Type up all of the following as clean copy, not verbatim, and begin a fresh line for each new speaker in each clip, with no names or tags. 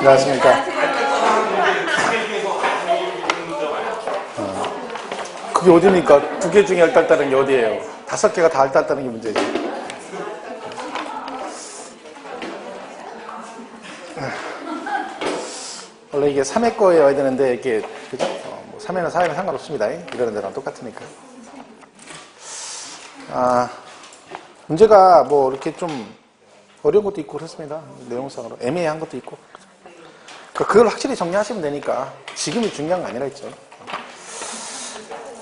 안녕하십니까. 그게 어디입니까? 두 개 중에 알딸딸한 게 어디예요? 5개가 다 알딸딸한 게 문제지. 원래 이게 3회 거여야 되는데, 이게, 그죠? 뭐 3회나 4회는 상관없습니다. 이러는 데랑 똑같으니까. 문제가 뭐 이렇게 좀 어려운 것도 있고 그렇습니다. 내용상으로. 애매한 것도 있고. 그걸 확실히 정리하시면 되니까. 지금이 중요한 거 아니라 했죠.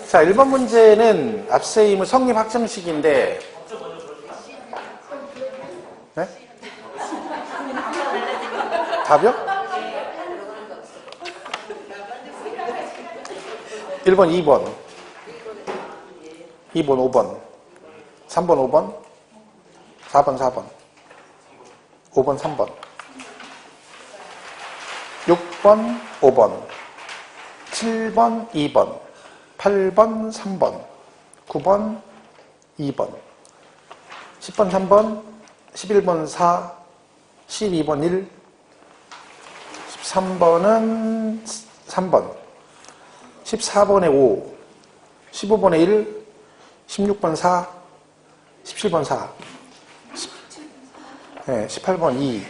자, 1번 문제는 앞세임의 성립 확정식인데, 네? 답이요? 1번, 2번, 2번, 5번, 3번, 5번, 4번, 4번, 5번, 3번, 6번, 5번, 7번, 2번, 8번, 3번, 9번, 2번, 10번, 3번, 11번, 4, 12번, 1, 13번은 3번, 14번에 5, 15번에 1, 16번 4, 17번 4, 18번 2,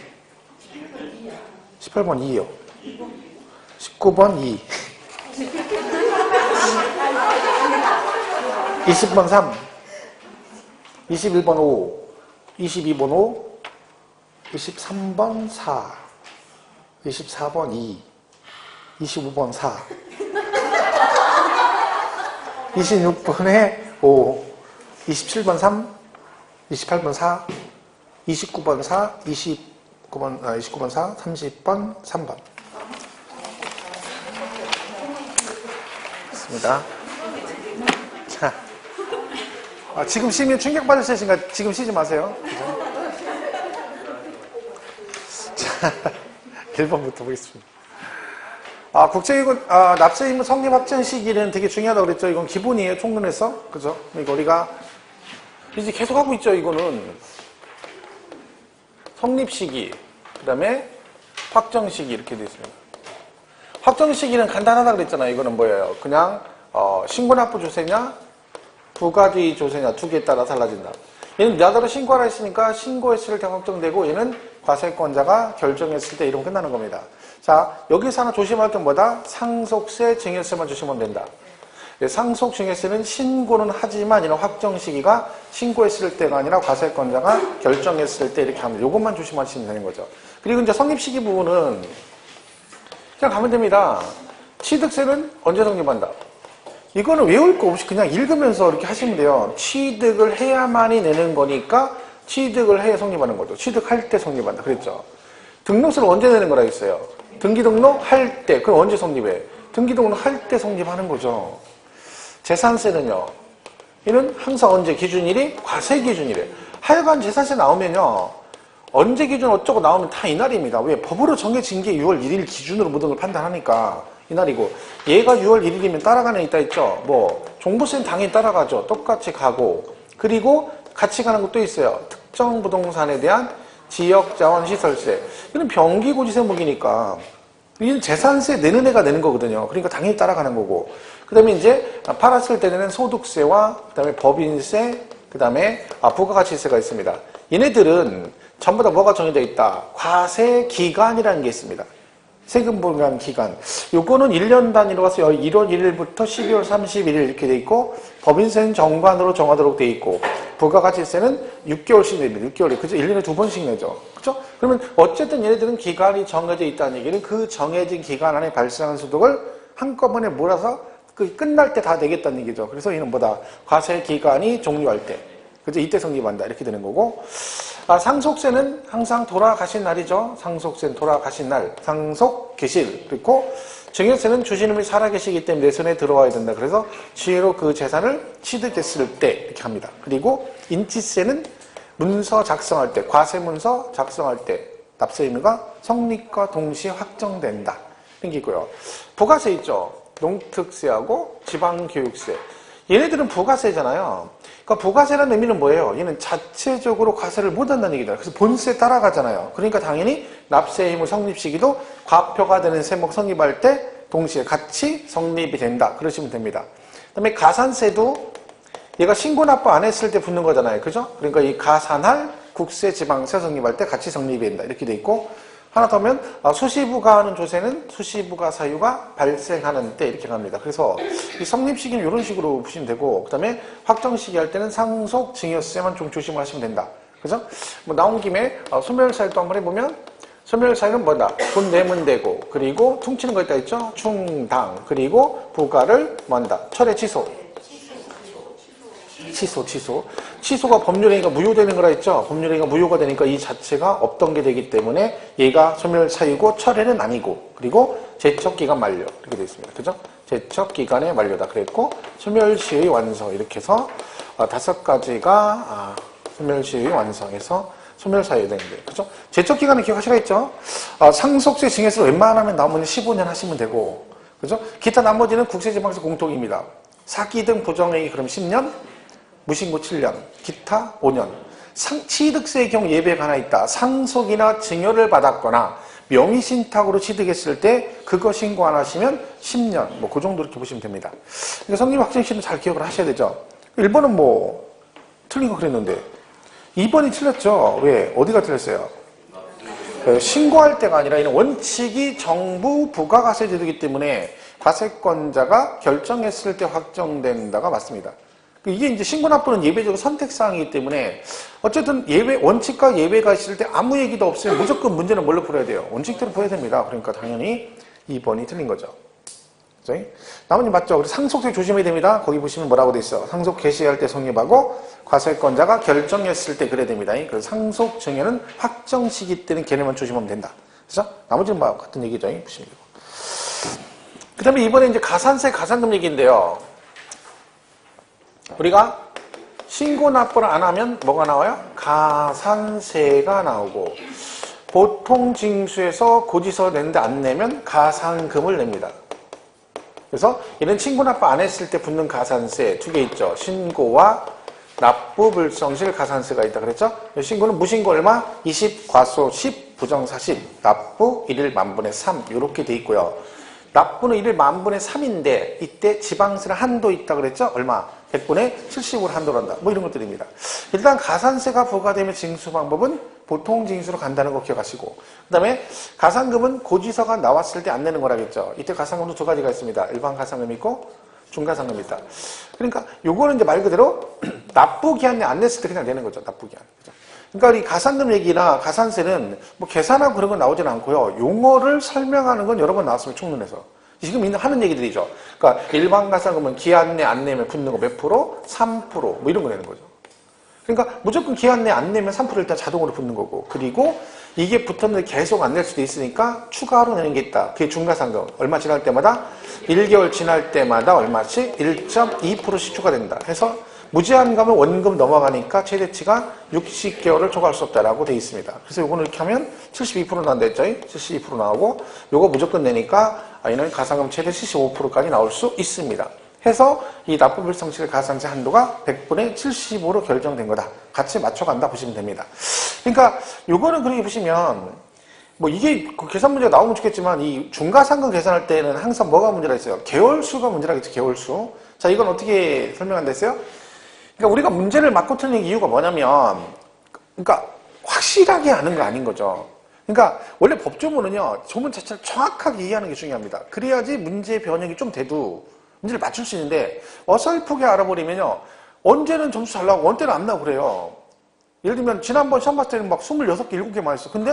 18번 2요, 19번 2, 20번 3, 21번 5, 22번 5, 23번 4, 24번 2, 25번 4, 26번에 5, 27번 3, 28번 4, 29번 4, 29번 4, 30번 3번. 맞습니다. 자, 지금 쉬면 충격받을 때신가 지금 쉬지 마세요. 그죠? 자, 1번부터 보겠습니다. 국제기구, 납세의무 성립 확정 시기는 되게 중요하다고 그랬죠. 이건 기본이에요. 총론에서. 그죠? 이거 우리가 이제 계속 하고 있죠. 이거는. 성립 시기, 그 다음에 확정 시기 이렇게 되어 있습니다. 확정 시기는 간단하다 그랬잖아요. 이거는 뭐예요? 그냥, 신고납부 조세냐, 부가지 조세냐, 두 개에 따라 달라진다. 얘는 나더러 신고하라 했으니까 신고했을 때 확정되고, 얘는 과세권자가 결정했을 때 이러면 끝나는 겁니다. 자, 여기서 하나 조심할 게 뭐다? 상속세, 증여세만 조심하면 된다. 상속, 증여세는 신고는 하지만 이런 확정 시기가 신고했을 때가 아니라 과세권자가 결정했을 때 이렇게 하면 이것만 조심하시면 되는 거죠. 그리고 이제 성립 시기 부분은 그냥 가면 됩니다. 취득세는 언제 성립한다? 이거는 외울 거 없이 그냥 읽으면서 이렇게 하시면 돼요. 취득을 해야만이 내는 거니까 취득을 해야 성립하는 거죠. 취득할 때 성립한다. 그랬죠. 등록세를 언제 내는 거라 했어요? 등기등록 할 때. 그럼 언제 성립해? 등기등록 할 때 성립하는 거죠. 재산세는요. 얘는 항상 언제 기준일이? 과세 기준일에. 하여간 재산세 나오면요. 언제 기준 어쩌고 나오면 다 이날입니다. 왜? 법으로 정해진 게 6월 1일 기준으로 모든 걸 판단하니까 이날이고, 얘가 6월 1일이면 따라가는 애 있다 했죠. 뭐 종부세는 당연히 따라가죠. 똑같이 가고, 그리고 같이 가는 것도 있어요. 특정 부동산에 대한 지역자원시설세. 이건 병기고지세목이니까 이건 재산세 내는 애가 내는 거거든요. 그러니까 당연히 따라가는 거고, 그 다음에 이제 팔았을 때 내는 소득세와 그 다음에 법인세, 그 다음에 부가가치세가 있습니다. 얘네들은 전부 다 뭐가 정해져 있다? 과세기간이라는 게 있습니다. 세금 분간 기간. 요거는 1년 단위로 가서 1월 1일부터 12월 31일 이렇게 돼 있고, 법인세는 정관으로 정하도록 돼 있고, 부가가치세는 6개월씩 냅니다. 6개월에. 그죠? 1년에 2번씩 내죠. 그죠? 그러면 어쨌든 얘네들은 기간이 정해져 있다는 얘기는 그 정해진 기간 안에 발생한 소득을 한꺼번에 몰아서 끝날 때 다 내겠다는 얘기죠. 그래서 얘는 뭐다? 과세 기간이 종료할 때. 그죠? 이때 성립한다. 이렇게 되는 거고. 상속세는 항상 돌아가신 날이죠. 상속세는 돌아가신 날. 상속 개실. 그리고 증여세는 주시님이 살아계시기 때문에 내 손에 들어와야 된다. 그래서 지혜로 그 재산을 취득했을 때 이렇게 합니다. 그리고 인지세는 문서 작성할 때, 과세문서 작성할 때 납세 의무가 성립과 동시에 확정된다. 이런 게 있고요. 부가세 있죠. 농특세하고 지방교육세. 얘네들은 부가세잖아요. 그러니까 부가세라는 의미는 뭐예요? 얘는 자체적으로 과세를 못한다는 얘기다. 그래서 본세에 따라가잖아요. 그러니까 당연히 납세 의무 성립 시기도 과표가 되는 세목 성립할 때 동시에 같이 성립이 된다. 그러시면 됩니다. 그다음에 가산세도 얘가 신고납부 안 했을 때 붙는 거잖아요. 그죠? 그러니까 이 가산할 국세 지방세 성립할 때 같이 성립이 된다. 이렇게 돼 있고, 하나 더 하면 수시부가 하는 조세는 수시부가 사유가 발생하는 때 이렇게 갑니다. 그래서 이 성립 시기는 이런 식으로 보시면 되고, 그 다음에 확정 시기 할 때는 상속 증여세만 좀 조심을 하시면 된다. 그죠? 뭐 나온 김에 소멸사유도 한번 해보면, 소멸사유는 뭐다? 돈 내면 되고, 그리고 퉁치는 거 있다 했죠? 충당, 그리고 부가를 뭐한다? 철회 취소. 취소가 법률행위가 무효되는 거라 했죠. 법률행위가 무효가 되니까 이 자체가 없던 게 되기 때문에 얘가 소멸사유고 철회는 아니고, 그리고 제척기간 만료 이렇게 되어 있습니다. 그죠? 제척기간의 만료다 그랬고, 소멸시의 완성 이렇게 해서 5가지가 소멸시의 완성에서 소멸사유 되는데, 그죠? 제척기간은 기억하시라 했죠. 상속세 증여세로 웬만하면 나머지 15년 하시면 되고, 그죠? 기타 나머지는 국세지방세 공통입니다. 사기 등 부정행위 그럼 10년, 무신고 7년, 기타 5년. 취득세의 경우 예외가 하나 있다. 상속이나 증여를 받았거나 명의신탁으로 취득했을 때 그거 신고 안 하시면 10년. 뭐 그 정도 이렇게 보시면 됩니다. 그러니까 성립 확정시는 잘 기억을 하셔야 되죠. 1번은 뭐 틀린 거 그랬는데 2번이 틀렸죠. 왜? 어디가 틀렸어요? 신고할 때가 아니라 이는 원칙이 정부 부가가세제도이기 때문에 과세권자가 결정했을 때 확정된다가 맞습니다. 이게 이제 신고납부는 예외적으로 선택사항이기 때문에 어쨌든 원칙과 예외가 있을 때 아무 얘기도 없으면 무조건 문제는 뭘로 풀어야 돼요? 원칙대로 풀어야 됩니다. 그러니까 당연히 2번이 틀린 거죠. 그죠? 나머지 맞죠? 상속세 조심해야 됩니다. 거기 보시면 뭐라고 돼 있어? 상속 개시할 때 성립하고 과세권자가 결정했을 때 그래야 됩니다. 그래서 상속 증여는 확정 시기 때는 걔네만 조심하면 된다. 그죠? 나머지는 뭐 같은 얘기죠. 보시면 되고. 그 다음에 이번에 이제 가산세, 가산금 얘기인데요. 우리가 신고납부를 안 하면 뭐가 나와요? 가산세가 나오고, 보통 징수에서 고지서 낸데 안 내면 가산금을 냅니다. 그래서 얘는 신고납부 안 했을 때 붙는 가산세 2개 있죠. 신고와 납부 불성실 가산세가 있다 그랬죠? 신고는 무신고 얼마? 20, 과소 10, 부정 40, 납부 1일 만분의 3 이렇게 돼 있고요. 납부는 1일 만분의 3인데 이때 지방세는 한도 있다 그랬죠? 얼마? 100분의 70으로 한도를 한다. 뭐 이런 것들입니다. 일단 가산세가 부과되면 징수 방법은 보통 징수로 간다는 거 기억하시고, 그 다음에 가산금은 고지서가 나왔을 때 안 내는 거라겠죠. 이때 가산금도 2가지가 있습니다. 일반 가산금이 있고 중가산금이 있다. 그러니까 요거는 이제 말 그대로 납부기한에 안 냈을 때 그냥 내는 거죠. 납부기한. 그죠? 그러니까 이 가산금 얘기나 가산세는 뭐 계산하고 그런 건 나오진 않고요. 용어를 설명하는 건 여러 번 나왔습니다. 총론에서. 지금 하는 얘기들이죠. 그러니까 일반 가산금은 기한 내 안 내면 붙는 거 몇 프로? 3% 뭐 이런 거 내는 거죠. 그러니까 무조건 기한 내 안 내면 3% 일단 자동으로 붙는 거고, 그리고 이게 붙었는데 계속 안 낼 수도 있으니까 추가로 내는 게 있다. 그게 중가산금. 얼마 지날 때마다 1개월 지날 때마다 얼마씩 1.2%씩 추가된다. 해서 무제한 가면 원금 넘어가니까 최대치가 60개월을 초과할 수 없다라고 되어 있습니다. 그래서 요거는 이렇게 하면 72% 나온다 했죠? 72% 나오고, 요거 무조건 내니까 얘는 가산금 최대 75%까지 나올 수 있습니다. 해서 이 납부불성실 가산세 한도가 100분의 75로 결정된 거다. 같이 맞춰간다 보시면 됩니다. 그러니까 요거는 그렇게 보시면 뭐 이게 계산 문제가 나오면 좋겠지만 이 중가상금 계산할 때는 항상 뭐가 문제가 있어요? 개월수가 문제라겠죠. 개월수. 자, 이건 어떻게 설명한다 했어요? 그러니까 우리가 문제를 맞고 틀린 이유가 뭐냐면, 그러니까 확실하게 아는 거 아닌 거죠. 그러니까 원래 법조문은요, 조문 자체를 정확하게 이해하는 게 중요합니다. 그래야지 문제 변형이 좀 돼도 문제를 맞출 수 있는데, 어설프게 알아버리면요, 언제는 점수 잘 나오고 언제는 안 나오고 그래요. 예를 들면 지난번 시험 봤을 때는 막 26개, 7개 맞았어. 근데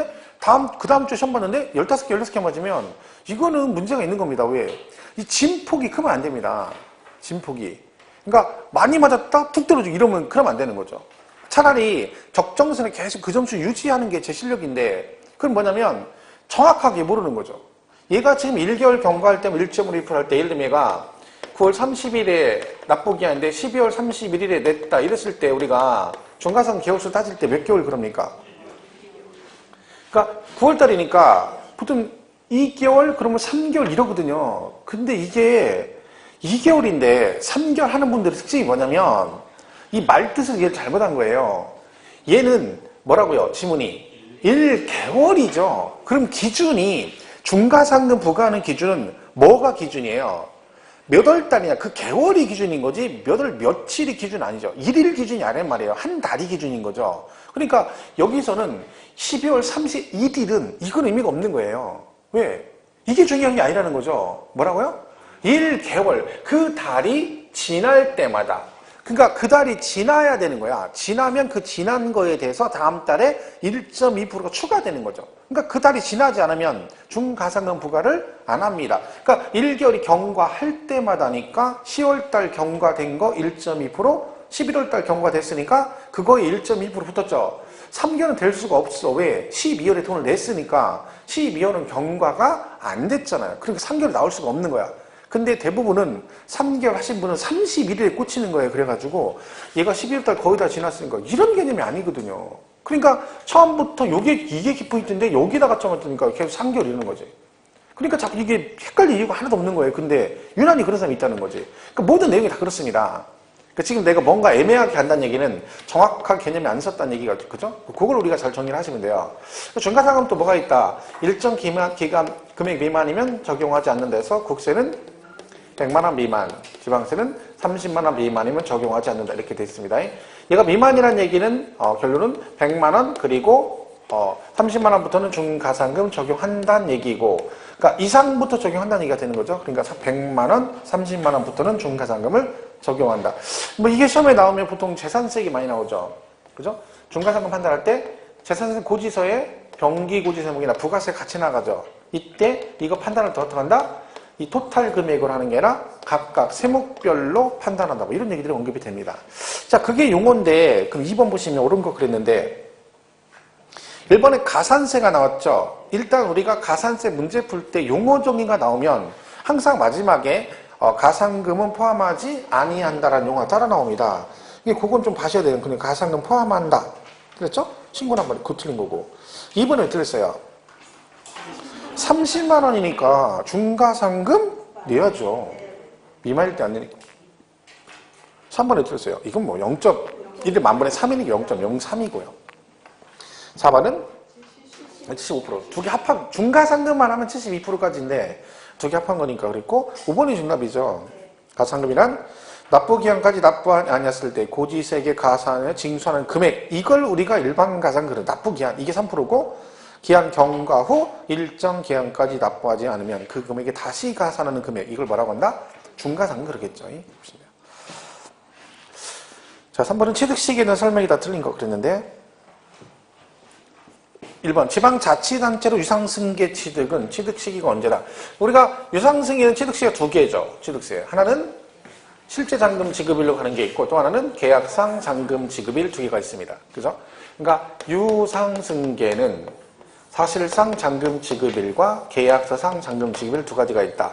그 다음 주에 시험 봤는데 15개, 16개 맞으면 이거는 문제가 있는 겁니다. 왜? 이 진폭이 크면 안 됩니다. 진폭이. 그러니까 많이 맞았다 툭 떨어지고 이러면 그러면 안 되는 거죠. 차라리 적정선에 계속 그 점수 유지하는 게 제 실력인데, 그건 뭐냐면 정확하게 모르는 거죠. 얘가 지금 1개월 경과할 때면 1.5% 할 때, 예를 들면 얘가 9월 30일에 납부기한인데 12월 31일에 냈다 이랬을 때 우리가 중가상 개월수 따질 때 몇 개월 그럽니까? 그러니까 9월달이니까 보통 2개월 그러면 3개월 이러거든요. 근데 이게 2개월인데 3개월 하는 분들의 특징이 뭐냐면 이 말뜻을 얘를 잘못한 거예요. 얘는 뭐라고요? 지문이 1개월이죠. 그럼 기준이 중과상금 부과하는 기준은 뭐가 기준이에요? 몇 월 달이냐? 그 개월이 기준인 거지 몇 월 며칠이 기준 아니죠. 1일 기준이 아니란 말이에요. 한 달이 기준인 거죠. 그러니까 여기서는 12월 31일은 이건 의미가 없는 거예요. 왜? 이게 중요한 게 아니라는 거죠. 뭐라고요? 1개월. 그 달이 지날 때마다. 그러니까 그 달이 지나야 되는 거야. 지나면 그 지난 거에 대해서 다음 달에 1.2%가 추가되는 거죠. 그러니까 그 달이 지나지 않으면 중가상금 부과를 안 합니다. 그러니까 1개월이 경과할 때마다니까 10월달 경과된 거 1.2%, 11월달 경과됐으니까 그거에 1.2% 붙었죠. 3개월은 될 수가 없어. 왜? 12월에 돈을 냈으니까 12월은 경과가 안 됐잖아요. 그러니까 3개월 나올 수가 없는 거야. 근데 대부분은 3개월 하신 분은 31일에 꽂히는 거예요. 그래가지고 얘가 12월달 거의 다 지났으니까 이런 개념이 아니거든요. 그러니까 처음부터 이게 기포인트인데 여기다가 쳐맞으니까 계속 3개월 이러는 거지. 그러니까 자꾸 이게 헷갈릴 이유가 하나도 없는 거예요. 근데 유난히 그런 사람이 있다는 거지. 그러니까 모든 내용이 다 그렇습니다. 그러니까 지금 내가 뭔가 애매하게 한다는 얘기는 정확한 개념이 안 썼다는 얘기가, 그죠? 그걸 우리가 잘 정리를 하시면 돼요. 중과상금 또 뭐가 있다? 일정 기간, 금액 미만이면 적용하지 않는다 해서 국세는 100만 원 미만, 지방세는 30만 원 미만이면 적용하지 않는다. 이렇게 되어 있습니다. 얘가 미만이라는 얘기는 결론은 100만 원 그리고 30만 원부터는 중가상금 적용한다는 얘기고, 그러니까 이상부터 적용한다는 얘기가 되는 거죠. 그러니까 100만 원, 30만 원부터는 중가상금을 적용한다. 뭐 이게 시험에 나오면 보통 재산세액이 많이 나오죠. 그죠? 중가상금 판단할 때 재산세 고지서에 병기고지세목이나 부가세 같이 나가죠. 이때 이거 판단을 더 어떻게 한다? 이 토탈 금액으로 하는 게 아니라 각각 세목별로 판단한다. 뭐 이런 얘기들이 언급이 됩니다. 자, 그게 용어인데, 그럼 2번 보시면 옳은 거 그랬는데, 1번에 가산세가 나왔죠. 일단 우리가 가산세 문제 풀 때 용어 정의가 나오면 항상 마지막에 가산금은 포함하지 아니한다라는 용어가 따라 나옵니다. 이게 그건 좀 봐셔야 돼요. 그냥 가산금 포함한다. 그랬죠? 신고는 한번 그 틀린 거고. 2번에 왜 틀렸어요? 30만 원이니까 중가상금 내야죠. 미만일 때 안 내니까. 3번에 틀렸어요. 이건 뭐 0.1을 만분의 3이니까 0.03이고요. 4번은 75%. 두 개 합한, 중가상금만 하면 72%까지인데 두 개 합한 거니까 그랬고, 5번이 정답이죠. 가상금이란 납부기한까지 납부하지 아니었을 때 고지세계 가산을 징수하는 금액, 이걸 우리가 일반 가상금은 납부기한, 이게 3%고 기한 경과 후 일정 기한까지 납부하지 않으면 그 금액에 다시 가산하는 금액, 이걸 뭐라고 한다? 중가상금 그러겠죠. 자, 3번은 취득시기에는 설명이 다 틀린 거 그랬는데, 1번 지방자치단체로 유상승계 취득은 취득시기가 언제다? 우리가 유상승계는 취득시기가 두 개죠. 취득세. 하나는 실제 잔금 지급일로 가는 게 있고 또 하나는 계약상 잔금 지급일 두 개가 있습니다. 그죠? 그러니까 유상승계는 사실상 잔금 지급일과 계약서상 잔금 지급일 두 가지가 있다.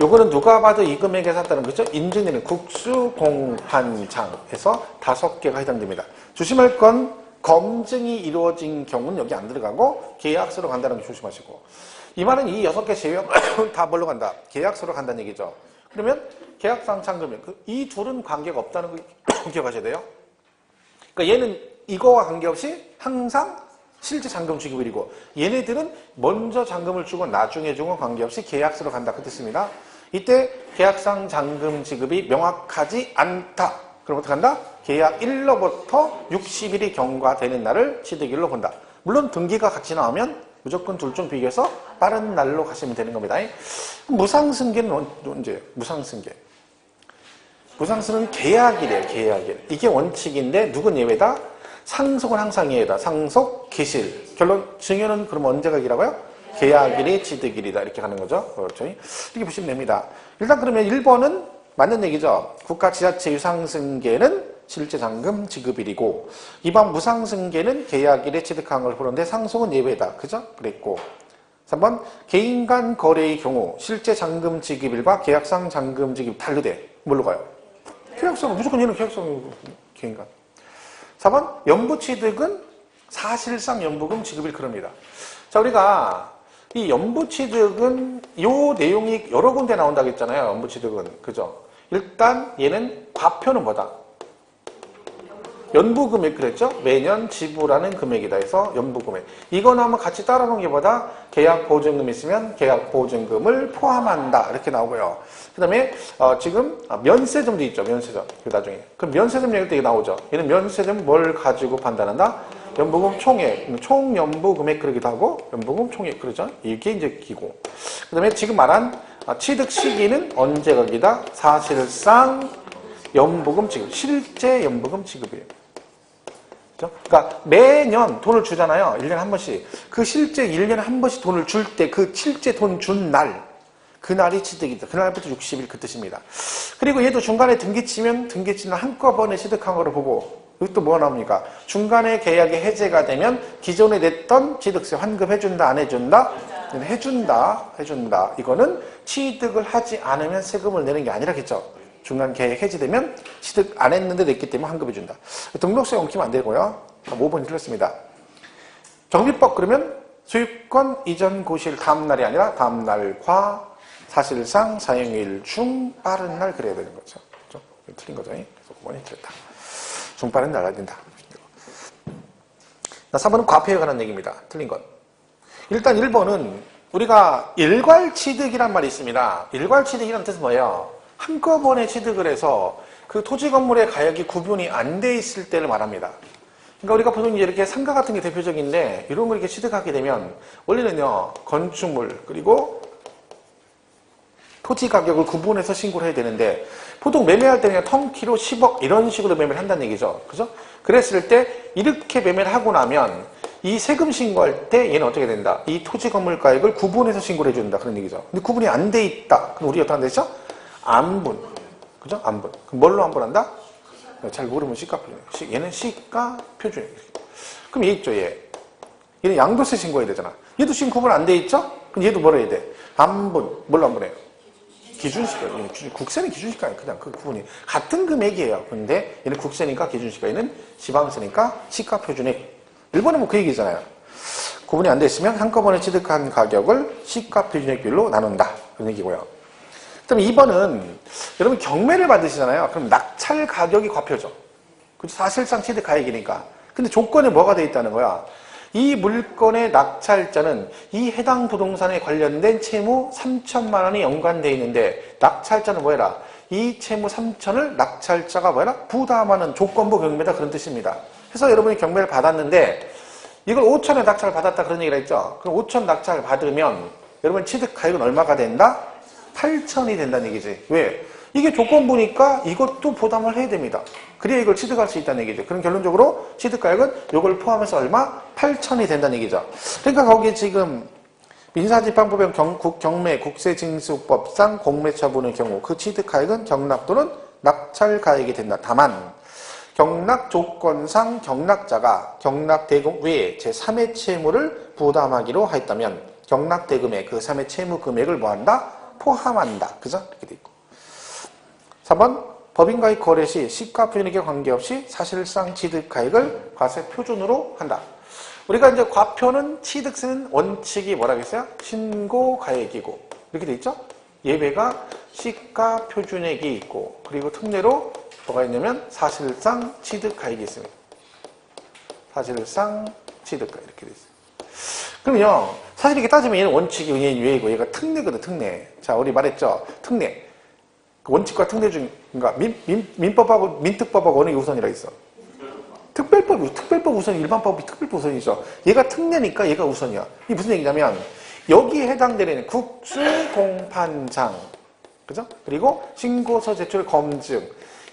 요거는 누가 봐도 이 금액에 샀다는 거죠. 인증일은 국수공판장에서 5개가 해당됩니다. 조심할 건 검증이 이루어진 경우는 여기 안 들어가고 계약서로 간다는 거 조심하시고, 이 말은 이 6개 제외하고 다 뭘로 간다? 계약서로 간다는 얘기죠. 그러면 계약상 잔금일, 이 둘은 관계가 없다는 걸 기억하셔야 돼요. 그러니까 얘는 이거와 관계없이 항상 실제 잔금 지급일이고, 얘네들은 먼저 잔금을 주고 나중에 주고 관계없이 계약서로 간다. 그 뜻입니다. 이때 계약상 잔금 지급이 명확하지 않다. 그럼 어떻게 한다? 계약일로부터 60일이 경과되는 날을 취득일로 본다. 물론 등기가 같이 나오면 무조건 둘 중 비교해서 빠른 날로 가시면 되는 겁니다. 무상승계는 언제? 무상승계. 무상승은 계약일이에요. 계약일. 이게 원칙인데 누군 예외다? 상속은 항상 예외다. 상속, 기실. 결론 증여는 그럼 언제가 기라고요? 계약일이 취득일이다. 이렇게 가는 거죠. 그렇죠. 이렇게 보시면 됩니다. 일단 그러면 1번은 맞는 얘기죠. 국가 지자체 유상승계는 실제 잔금 지급일이고, 2번 무상승계는 계약일에 취득한 걸 보는데 상속은 예외다. 그죠? 그랬고, 3번 개인 간 거래의 경우 실제 잔금 지급일과 계약상 잔금 지급 다르대. 뭘로 가요? 계약상, 무조건 얘는 계약상 개인 간. 4번 연부취득은 사실상 연부금 지급일 그럽니다. 자, 우리가 이 연부취득은 요 내용이 여러 군데 나온다고 했잖아요. 연부취득은. 그죠? 일단 얘는 과표는 뭐다? 연부금액 그랬죠? 매년 지불하는 금액이다 해서 연부금액. 이거는 한번 같이 따라놓은 게 뭐다? 계약보증금 있으면 계약보증금을 포함한다. 이렇게 나오고요. 그 다음에 지금 면세점도 있죠. 면세점. 그 나중에. 그럼 면세점 얘기할 때 이게 나오죠. 얘는 면세점 뭘 가지고 판단한다? 연부금 총액. 총 연부금액 그러기도 하고 연부금 총액 그러죠. 이게 이제 기고. 그 다음에 지금 말한 취득 시기는 언제가 기다? 사실상 연부금 지급. 실제 연부금 지급이에요. 그러니까 매년 돈을 주잖아요. 1년에 한 번씩. 그 실제 1년에 한 번씩 돈을 줄 때 그 실제 돈 준 날, 그날이 취득이다. 그날부터 60일 그 뜻입니다. 그리고 얘도 중간에 등기치면 등기치는 한꺼번에 취득한 거를 보고 여기 또 뭐가 나옵니까? 중간에 계약이 해제가 되면 기존에 냈던 취득세 환급해준다 안 해준다? 해준다. 이거는 취득을 하지 않으면 세금을 내는 게 아니라겠죠. 중간 계약 해지되면 취득 안 했는데 냈기 때문에 환급해준다. 등록세 엉키면 안 되고요. 5번이 틀렸습니다. 정비법 그러면 소유권 이전 고시일 다음 날이 아니라 다음 날과 사실상 사용일 중 빠른 날 그래야 되는 거죠. 그렇죠? 틀린 거죠. 그래서 5번이 틀렸다. 중 빠른 날 알아야 된다. 3번은 과표에 관한 얘기입니다. 틀린 것. 일단 1번은 우리가 일괄취득이란 말이 있습니다. 일괄취득이라는 뜻은 뭐예요? 한꺼번에 취득을 해서 그 토지 건물의 가액이 구분이 안 돼 있을 때를 말합니다. 그러니까 우리가 보통 이렇게 상가 같은 게 대표적인데 이런 걸 이렇게 취득하게 되면 원래는요 건축물 그리고 토지 가격을 구분해서 신고를 해야 되는데 보통 매매할 때 그냥 턴키로 10억 이런 식으로 매매를 한다는 얘기죠. 그죠? 그랬을 때 이렇게 매매를 하고 나면 이 세금 신고할 때 얘는 어떻게 된다? 이 토지 건물 가액을 구분해서 신고를 해준다. 그런 얘기죠. 근데 구분이 안 돼 있다. 그럼 우리 어떻게 한다 했죠? 안분. 그죠? 안분. 그럼 뭘로 안분한다? 잘 모르면 시가표준액. 얘는 시가표준액. 그럼 얘 있죠, 얘. 얘는 양도세 신고해야 되잖아. 얘도 지금 구분 안 돼 있죠? 그럼 얘도 뭐라 해야 돼? 안분. 뭘로 안분해요? 기준시가. 국세는 기준시가예요. 그냥 그 구분이. 같은 금액이에요. 근데 얘는 국세니까 기준시가. 얘는 지방세니까 시가표준액. 일본은 뭐 그 얘기잖아요. 구분이 안 돼 있으면 한꺼번에 취득한 가격을 시가표준액별로 나눈다. 그런 얘기고요. 그다음에 2번은 여러분 경매를 받으시잖아요. 그럼 낙찰 가격이 과표죠. 그죠? 사실상 취득 가액이니까. 근데 조건에 뭐가 돼 있다는 거야? 이 물건의 낙찰자는 이 해당 부동산에 관련된 채무 3천만 원이 연관되어 있는데 낙찰자는 뭐해라? 이 채무 3천을 낙찰자가 뭐해라? 부담하는 조건부 경매다 그런 뜻입니다. 그래서 여러분이 경매를 받았는데 이걸 5천에 낙찰을 받았다 그런 얘기를 했죠. 그럼 5천 낙찰을 받으면 여러분 취득 가액은 얼마가 된다? 8천이 된다는 얘기지. 왜? 이게 조건부니까 이것도 부담을 해야 됩니다. 그래야 이걸 취득할 수 있다는 얘기죠. 그럼 결론적으로 취득가액은 이걸 포함해서 얼마? 8천이 된다는 얘기죠. 그러니까 거기에 지금 민사집행법령 경매 국세징수법상 공매처분의 경우 그 취득가액은 경락 또는 낙찰가액이 된다. 다만 경락 조건상 경락자가 경락대금 외에 제3의 채무를 부담하기로 하였다면 경락대금의 그 3의 채무 금액을 뭐한다? 포함한다. 그죠? 이렇게 돼 있고. 3번 법인과의 거래 시 시가표준액에 관계없이 사실상 취득가액을 과세 표준으로 한다. 우리가 이제 과표는 취득세는 원칙이 뭐라겠어요? 신고가액이고 이렇게 돼 있죠? 예외가 시가표준액이 있고 그리고 특례로 뭐가 있냐면 사실상 취득가액이 있습니다. 사실상 취득가액 이렇게 돼 있어요. 그럼요, 사실 이렇게 따지면 얘는 원칙이 얘는 예외이고 얘가 특례거든, 특례. 자, 우리 말했죠? 특례. 그 원칙과 특례 중, 그러니까 민법하고 민특법하고 어느 게 우선이라 있어? 특별법 우선이 일반법이 특별법 우선이죠. 얘가 특례니까 얘가 우선이야. 이게 무슨 얘기냐면 여기에 해당되는 국수공판장, 그죠? 그리고 신고서 제출 검증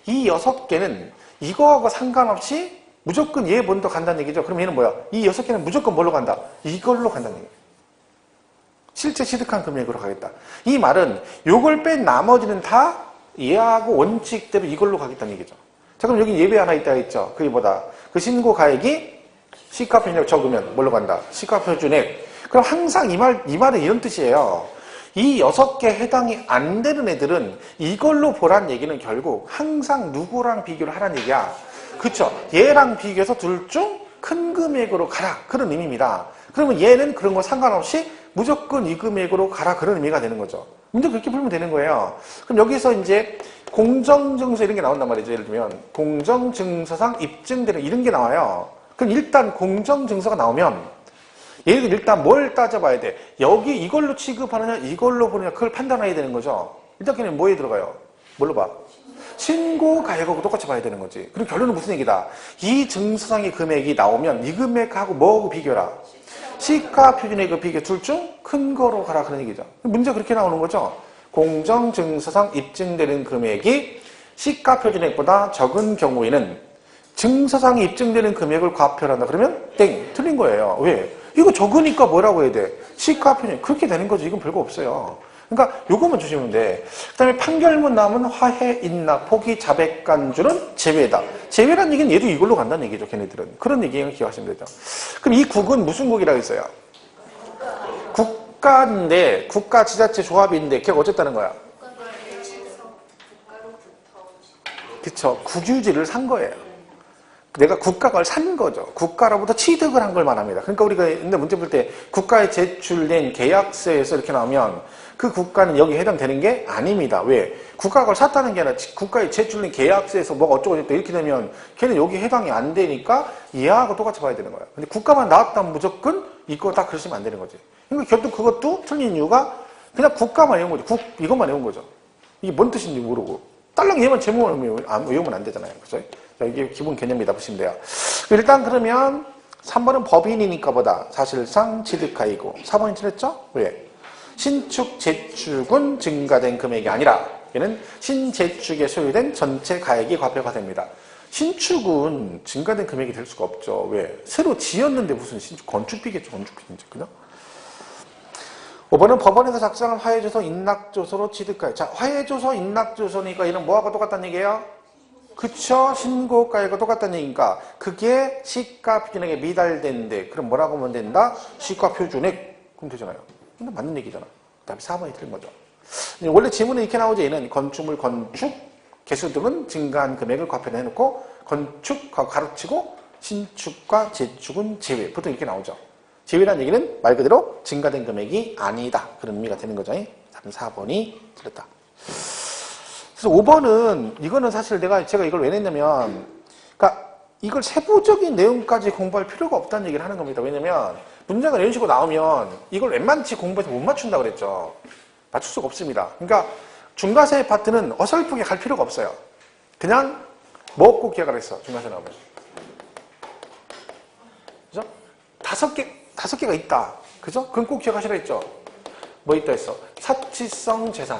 이 6개는 이거하고 상관없이 무조건 얘 먼저 간다는 얘기죠. 그럼 얘는 뭐야? 이 6개는 무조건 뭘로 간다? 이걸로 간다는 얘기예요. 실제 취득한 금액으로 가겠다. 이 말은 요걸 뺀 나머지는 다 얘하고 원칙대로 이걸로 가겠다는 얘기죠. 자, 그럼 여기 예외 하나 있다 했죠. 그게 뭐다? 그 신고 가액이 시가표준액 적으면 뭘로 간다? 시가표준액. 그럼 항상 이 말은 이런 뜻이에요. 이 6개 해당이 안 되는 애들은 이걸로 보란 얘기는 결국 항상 누구랑 비교를 하란 얘기야. 그쵸? 얘랑 비교해서 둘 중 큰 금액으로 가라. 그런 의미입니다. 그러면 얘는 그런 거 상관없이 무조건 이 금액으로 가라. 그런 의미가 되는 거죠. 문제 그렇게 풀면 되는 거예요. 그럼 여기서 이제 공정증서 이런 게 나온단 말이죠. 예를 들면 공정증서상 입증되는 이런 게 나와요. 그럼 일단 공정증서가 나오면 얘들 일단 뭘 따져봐야 돼? 여기 이걸로 취급하느냐 이걸로 보느냐 그걸 판단해야 되는 거죠. 일단 걔는 뭐에 들어가요? 뭘로 봐? 신고 가액하고 똑같이 봐야 되는 거지. 그럼 결론은 무슨 얘기다? 이 증서상의 금액이 나오면 이 금액하고 뭐하고 비교라? 시가 표준의 그 비교 둘 중 큰 거로 가라 그런 얘기죠. 문제 그렇게 나오는 거죠. 공정증서상 입증되는 금액이 시가 표준액보다 적은 경우에는 증서상에 입증되는 금액을 과표를 한다. 그러면 땡! 틀린 거예요. 왜? 이거 적으니까 뭐라고 해야 돼? 시가 표준 그렇게 되는 거죠. 이건 별거 없어요. 그러니까 요거만 주시면 돼. 그 다음에 판결문 남은 화해, 인납, 포기, 자백, 간주는 제외다. 제외란 얘기는 얘도 이걸로 간다는 얘기죠. 걔네들은. 그런 얘기를 기억하시면 되죠. 그럼 이 국은 무슨 국이라고 했어요? 국가인데 국가 지자체 조합인데 걔가 어쨌다는 거야? 그쵸. 국유지를 산 거예요. 내가 국가를 산 거죠. 국가로부터 취득을 한 걸 말합니다. 그러니까 우리가 근데 문제 볼 때 국가에 제출된 계약서에서 이렇게 나오면 그 국가는 여기 해당되는 게 아닙니다. 왜? 국가가 그걸 샀다는 게 아니라 국가에 제출된 계약서에서 뭐가 어쩌고저쩌고 이렇게 되면 걔는 여기 해당이 안 되니까 얘하고 똑같이 봐야 되는 거야. 근데 국가만 나왔다면 무조건 이거 다 그러시면 안 되는 거지. 그러니까 결국 그것도 틀린 이유가 그냥 국가만 외운 거죠. 이것만 외운 거죠. 이게 뭔 뜻인지 모르고. 딸랑 얘만 제목을 외우면 안 되잖아요. 그죠? 자, 이게 기본 개념이다 보시면 돼요. 일단 그러면 3번은 법인이니까 보다 사실상 취득하이고 4번이 틀렸죠? 왜? 신축, 재축은 증가된 금액이 아니라 얘는 신재축에 소유된 전체 가액이 과표가 됩니다. 신축은 증가된 금액이 될 수가 없죠. 왜? 새로 지었는데 무슨 신축, 건축비겠죠. 건축비 진짜 그냥. 5번은 법원에서 작성한 화해조서, 인락조서로 취득하여. 자, 화해조서, 인락조서니까 얘는 뭐하고 똑같다는 얘기예요? 그쵸? 신고가액과 똑같다는 얘기니까 그게 시가표준액에 미달된데 그럼 뭐라고 하면 된다? 시가표준액 그럼 되잖아요. 근데 맞는 얘기잖아. 그 다음에 4번이 틀린 거죠. 원래 지문은 이렇게 나오죠. 얘는 건축물 건축 개수 등은 증가한 금액을 과표를 해놓고 건축 가로치고 신축과 재축은 제외. 보통 이렇게 나오죠. 제외라는 얘기는 말 그대로 증가된 금액이 아니다. 그런 의미가 되는 거죠. 답은 4번이 틀렸다. 그래서 5번은 이거는 사실 제가 이걸 왜 냈냐면 그러니까 이걸 세부적인 내용까지 공부할 필요가 없다는 얘기를 하는 겁니다. 왜냐면 문제가 이런 식으로 나오면 이걸 웬만치 공부해서 못 맞춘다 그랬죠. 맞출 수가 없습니다. 그러니까 중과세 파트는 어설프게 갈 필요가 없어요. 그냥 먹고 기억을 했어. 중과세 나오면. 그죠? 다섯 개가 있다. 그죠? 그건 꼭 기억하시라 했죠. 뭐 있다 했어? 사치성 재산.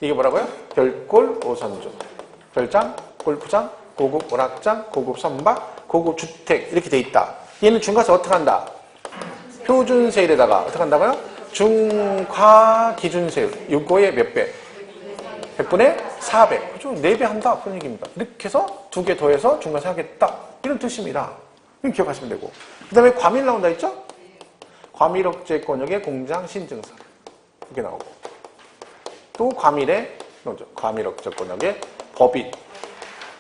이게 뭐라고요? 별골 5선조. 별장, 골프장, 고급 오락장, 고급 선박, 고급 주택 이렇게 돼 있다. 얘는 중과세 어떻게 한다? 표준세율에다가 어떻게 한다고요? 중과 기준세율. 이거의 몇 배? 100분의 400. 그죠? 4배 한다. 그런 얘기입니다. 이렇게 해서 2개 더해서 중과세 하겠다. 이런 뜻입니다. 이거 기억하시면 되고. 그 다음에 과밀 나온다 했죠? 과밀억제권역의 공장 신증서. 이게 나오고. 또 과밀의 나오죠. 과밀억제권역의 법인.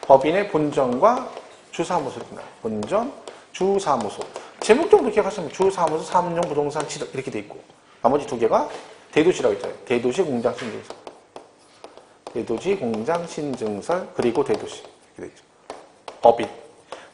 법인의 본전과 주사무소 이렇게 나와요. 본전, 주사무소. 제목 정도 기억하시면 주사무소, 사업용 부동산 취득 이렇게 돼 있고. 나머지 2개가 대도시라고 있잖아요. 대도시 공장 신증서. 대도시 공장 신증서 그리고 대도시 이렇게 돼 있죠. 법인.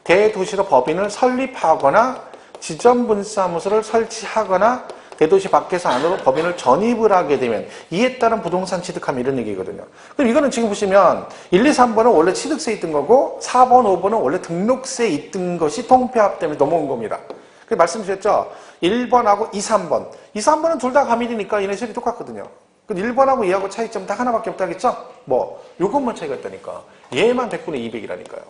대도시로 법인을 설립하거나 지점분사무소를 설치하거나 대도시 밖에서 안으로 법인을 전입을 하게 되면 이에 따른 부동산 취득하면 이런 얘기거든요. 그럼 이거는 지금 보시면 1, 2, 3번은 원래 취득세 있던 거고 4번, 5번은 원래 등록세 있던 것이 통폐합 때문에 넘어온 겁니다. 그래서 말씀드렸죠. 1번하고 2, 3번. 2, 3번은 둘 다 과밀이니까 얘네 색이 똑같거든요. 근데 1번하고 2하고 차이점 딱 하나밖에 없다겠죠? 뭐 요것만 차이가 있다니까. 얘만 100분의 200이라니까요.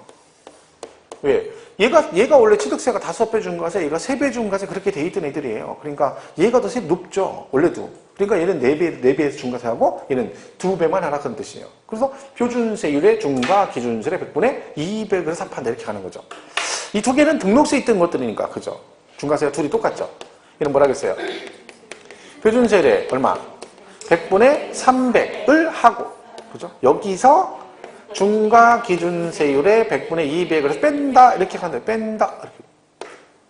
왜? 얘가 원래 취득세가 5배 중과세, 얘가 3배 중과세 그렇게 돼 있던 애들이에요. 그러니까 얘가 더 높죠. 원래도. 그러니까 얘는 4배에서 중과세하고 얘는 2배만 하라 그런 뜻이에요. 그래서 표준세율의 중과 기준세율의 100분의 200을 삽한다 이렇게 가는 거죠. 이 2개는 등록세 있던 것들이니까 그죠? 중과세가 둘이 똑같죠. 얘는 뭐라 그랬어요? 표준세율의 얼마? 100분의 300을 하고 그죠? 여기서 중과 기준세율의 100분의 200을 뺀다 이렇게 간다 뺀다 이렇게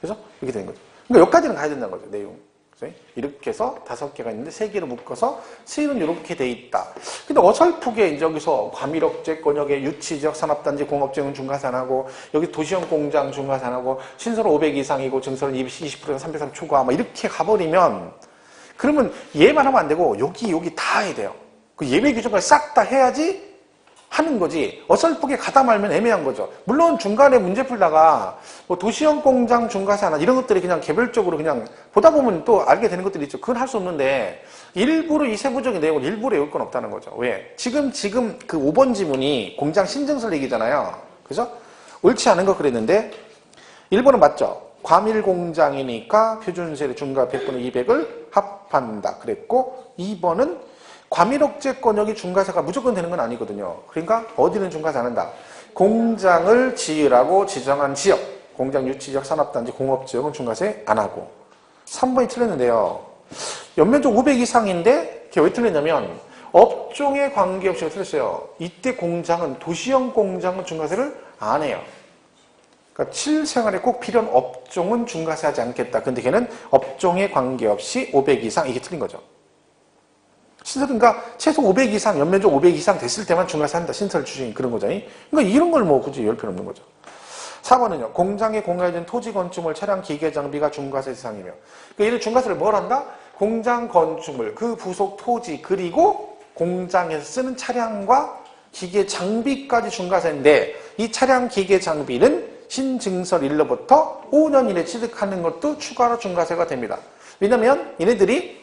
그래서 이렇게 되는 거죠. 그러니까 여기까지는 가야 된다는 거죠 내용. 그죠? 이렇게 해서 5개가 있는데 3개로 묶어서 세율은 이렇게 돼 있다. 근데 어설프게 이제 여기서 과밀억제, 권역의 유치지역, 산업단지, 공업지역은 중과산하고 여기 도시형 공장 중과산하고 신설 500 이상이고 증설은 20%는 330 초과 막 이렇게 가버리면 그러면 얘만 하면 안 되고 여기 다 해야 돼요. 그 예외 규정까지 싹 다 해야지 하는 거지. 어설프게 가다 말면 애매한 거죠. 물론 중간에 문제 풀다가 뭐 도시형 공장 중과산 이런 것들이 그냥 개별적으로 그냥 보다 보면 또 알게 되는 것들이 있죠. 그건 할 수 없는데 일부러 이 세부적인 내용을 일부러 외울 건 없다는 거죠. 왜? 지금 그 5번 지문이 공장 신증설 얘기잖아요. 그죠? 옳지 않은 거 그랬는데 1번은 맞죠. 과밀 공장이니까 표준세율 중과 100분의 200을 합한다 그랬고 2번은 과밀억제 권역이 중과세가 무조건 되는 건 아니거든요. 그러니까 어디는 중과세 안 한다. 공장을 지으라고 지정한 지역, 공장 유치지역, 산업단지, 공업지역은 중과세 안 하고 3번이 틀렸는데요. 연면적 500 이상인데 이게 왜 틀렸냐면 업종에 관계없이 틀렸어요. 이때 공장은 도시형 공장은 중과세를 안 해요. 그러니까 실생활에 꼭 필요한 업종은 중과세하지 않겠다. 근데 걔는 업종에 관계없이 500 이상 이게 틀린 거죠. 그러니까 최소 500 이상, 연면적 500 이상 됐을 때만 중과세 한다. 신설 추진 그런 거잖아요. 그러니까 이런 걸 뭐 굳이 열 필요 없는 거죠. 4번은요. 공장에 공유된 토지 건축물, 차량, 기계, 장비가 중과세 대상이며 그러니까 얘는 중과세를 뭘 한다? 공장 건축물, 그 부속 토지 그리고 공장에서 쓰는 차량과 기계, 장비까지 중과세인데 이 차량, 기계, 장비는 신증설 일로부터 5년 이내 취득하는 것도 추가로 중과세가 됩니다. 왜냐면 얘네들이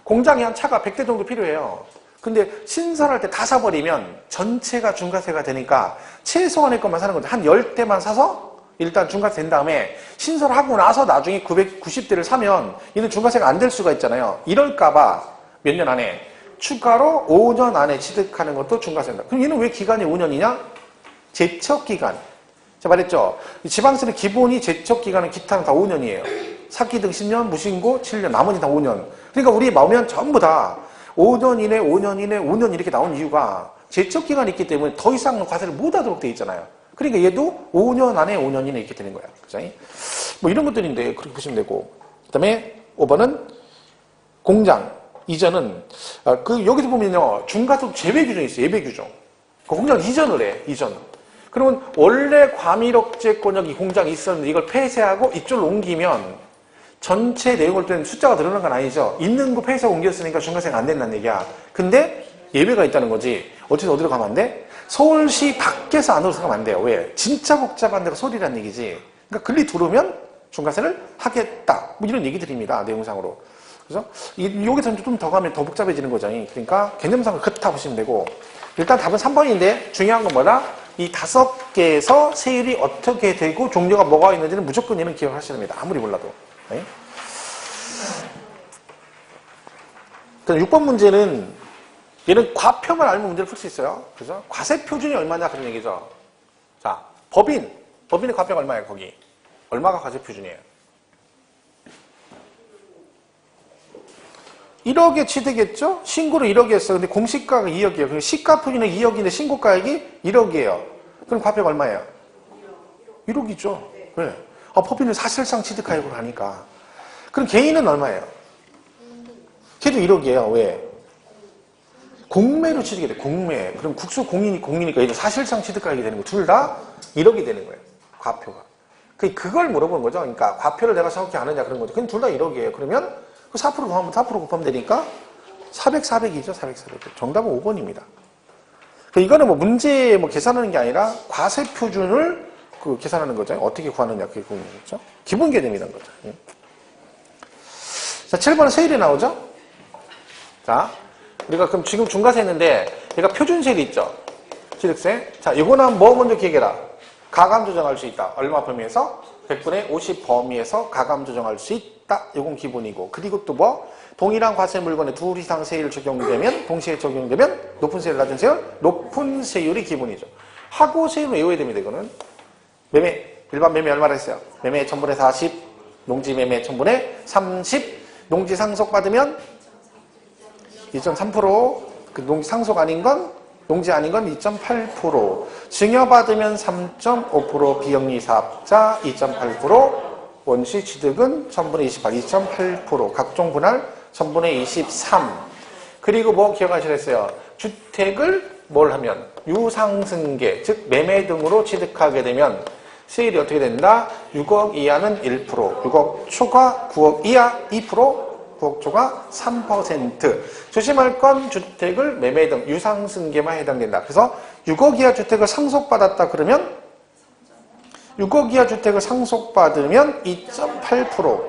공장에 한 차가 100대 정도 필요해요. 근데 신설할 때 다 사버리면 전체가 중과세가 되니까 최소한의 것만 사는 거죠. 한 10대만 사서 일단 중과세 된 다음에 신설하고 나서 나중에 990대를 사면 얘는 중과세가 안 될 수가 있잖아요. 이럴까봐 몇 년 안에 추가로 5년 안에 취득하는 것도 중과세입니다. 그럼 얘는 왜 기간이 5년이냐? 제척기간. 제가 말했죠. 지방세는 기본이 제척기간은 기타는 다 5년이에요. 사기 등 10년, 무신고 7년, 나머지 다 5년. 그러니까 우리 나오면 전부 다 5년 이내, 5년 이내, 5년 이렇게 나온 이유가 제척기간이 있기 때문에 더 이상 과세를 못 하도록 돼 있잖아요. 그러니까 얘도 5년 안에 5년 이내 이렇게 되는 거야. 그죠? 뭐 이런 것들인데 그렇게 보시면 되고. 그 다음에 5번은 공장. 이전은, 여기서 보면요. 중과세 제외 규정이 있어요. 예외 규정. 그 공장 이전을 해. 이전. 그러면 원래 과밀억제 권역이 공장이 있었는데 이걸 폐쇄하고 이쪽으로 옮기면 전체 내용을 때는 숫자가 늘어난 건 아니죠. 있는 거 폐쇄하고 옮겼으니까 중과세가 안 된다는 얘기야. 근데 예외가 있다는 거지. 어디로 가면 안 돼? 서울시 밖에서 안으로 가면 안 돼요. 왜? 진짜 복잡한 데가 서울이라는 얘기지. 그러니까 글리 들어오면 중과세를 하겠다. 뭐 이런 얘기들입니다. 내용상으로. 그래서 여기서 좀 더 가면 더 복잡해지는 거잖아요. 그러니까 개념상으로 그렇다 보시면 되고 일단 답은 3번인데 중요한 건 뭐다? 이 5개에서 세율이 어떻게 되고 종류가 뭐가 있는지는 무조건 얘는 기억하셔야 됩니다. 아무리 몰라도. 네? 그럼 6번 문제는 얘는 과표만 알면 문제를 풀 수 있어요. 그죠? 과세 표준이 얼마냐 그런 얘기죠. 자, 법인의 과표가 얼마예요, 거기? 얼마가 과세 표준이에요? 1억에 취득했죠? 신고를 1억에 했어. 근데 공시가가 2억이에요. 그럼 시가 표준은 2억인데 신고가액이 1억이에요. 그럼 과표가 얼마예요? 1억이죠. 네. 법인은 사실상 취득하액으로 하니까. 그럼 개인은 얼마예요? 걔도 1억이에요. 왜? 공매로 취득이 돼. 공매. 그럼 국수 공이니까 얘도 사실상 취득하액이 되는 거. 둘 다 1억이 되는 거예요. 과표가. 그걸 물어보는 거죠. 그러니까 과표를 내가 정확히 아느냐 그런 거죠. 그럼 둘 다 1억이에요. 그러면 4% 더하면 4% 곱하면 되니까 400이죠. 400. 정답은 5번입니다. 이거는 뭐 문제 계산하는 게 아니라 과세 표준을 계산하는 거죠. 어떻게 구하느냐 그게 궁금하죠. 기본 개념이란 거죠. 자, 7번은 세율이 나오죠. 자, 우리가 그럼 지금 중과세 했는데 얘가 표준세율이 있죠. 취득세. 자, 이거는 뭐 먼저 기억해라. 가감 조정할 수 있다. 얼마 범위에서? 100분의 50 범위에서 가감 조정할 수 있다. 이건 기본이고. 그리고 또 뭐? 동일한 과세 물건에 둘 이상 세율 적용되면, 동시에 적용되면 높은 세율, 낮은 세율? 높은 세율이 기본이죠. 하고 세율을 외워야 됩니다. 이거는. 매매. 일반 매매 얼마나 했어요? 매매 1000분의 40, 농지 매매 1000분의 30, 농지 상속 받으면 2.3%, 그 농지 상속 아닌 건, 농지 아닌 건 2.8%, 증여받으면 3.5%, 비영리 사업자 2.8%, 원시 취득은 1000분의 28, 2.8%. 각종 분할 1000분의 23. 그리고 뭐 기억하시겠어요? 주택을 뭘 하면? 유상승계, 즉 매매 등으로 취득하게 되면 세율이 어떻게 된다? 6억 이하는 1%, 6억 초과 9억 이하 2%, 9억 초과 3%. 조심할 건 주택을 매매 등 유상승계만 해당된다. 그래서 6억 이하 주택을 상속받았다 그러면 6억 이하 주택을 상속받으면 2.8%.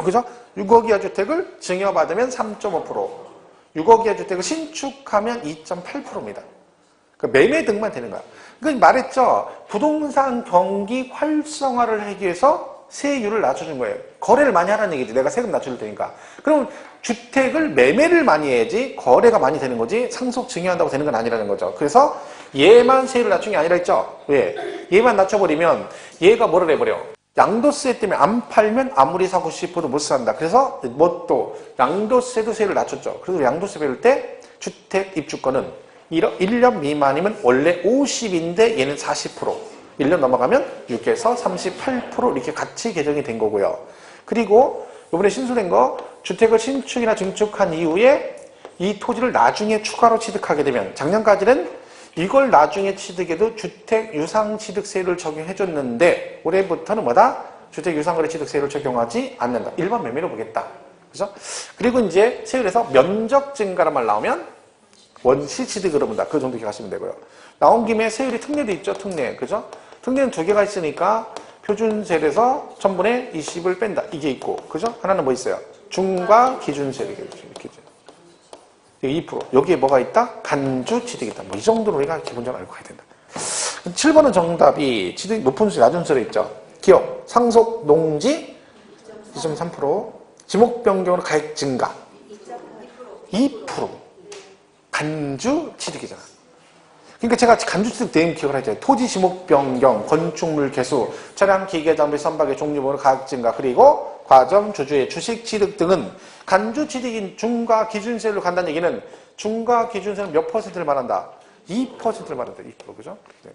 그죠? 6억 이하 주택을 증여받으면 3.5%. 6억 이하 주택을 신축하면 2.8%입니다. 그러니까 매매 등만 되는 거야. 그러니까 말했죠. 부동산 경기 활성화를 하기 위해서 세율을 낮춰준 거예요. 거래를 많이 하라는 얘기지. 내가 세금 낮춰줄 테니까. 그럼 주택을 매매를 많이 해야지 거래가 많이 되는 거지 상속 증여한다고 되는 건 아니라는 거죠. 그래서 얘만 세율을 낮춘 게 아니라 했죠. 왜? 얘만 낮춰버리면 얘가 뭐를 해버려? 양도세 때문에 안 팔면 아무리 사고 싶어도 못 산다. 그래서 뭐 또 양도세도 세율을 낮췄죠. 그래서 양도세 배울 때 주택 입주권은 1년 미만이면 원래 50인데 얘는 40%. 1년 넘어가면 6에서 38% 이렇게 같이 개정이 된 거고요. 그리고 이번에 신설된 거 주택을 신축이나 증축한 이후에 이 토지를 나중에 추가로 취득하게 되면 작년까지는 이걸 나중에 취득해도 주택 유상취득세를 적용해줬는데 올해부터는 뭐다? 주택 유상거래 취득세를 적용하지 않는다. 일반 매매로 보겠다. 그죠? 그리고 이제 세율에서 면적 증가란 말 나오면 원시 취득으로 본다. 그 정도 기억하시면 되고요. 나온 김에 세율이 특례도 있죠. 특례. 그죠? 특례는 두 개가 있으니까 표준세율에서 1000분의 20을 뺀다. 이게 있고. 그죠? 하나는 뭐 있어요? 중과 기준세. 이렇게 있죠. 2%. 여기에 뭐가 있다? 간주 취득이 있다. 뭐 이 정도로 우리가 기본적으로 알고 가야 된다. 7번은 정답이 취득 높은 수에 낮은 수에 있죠. 기억. 상속 농지 2.3%. 지목 변경으로 가액 증가 2%. 간주 취득이잖아. 그러니까 제가 간주 취득 내용 기억을 하죠. 토지 지목 변경, 건축물 개수, 차량, 기계, 장비, 선박의 종류, 번호, 가격 증가, 그리고 과점, 주주의 주식 취득 등은 간주 취득인 중과 기준세율로 간다는 얘기는 중과 기준세는 몇 퍼센트를 말한다? 2%를 말한다. 2%. 그죠? 네.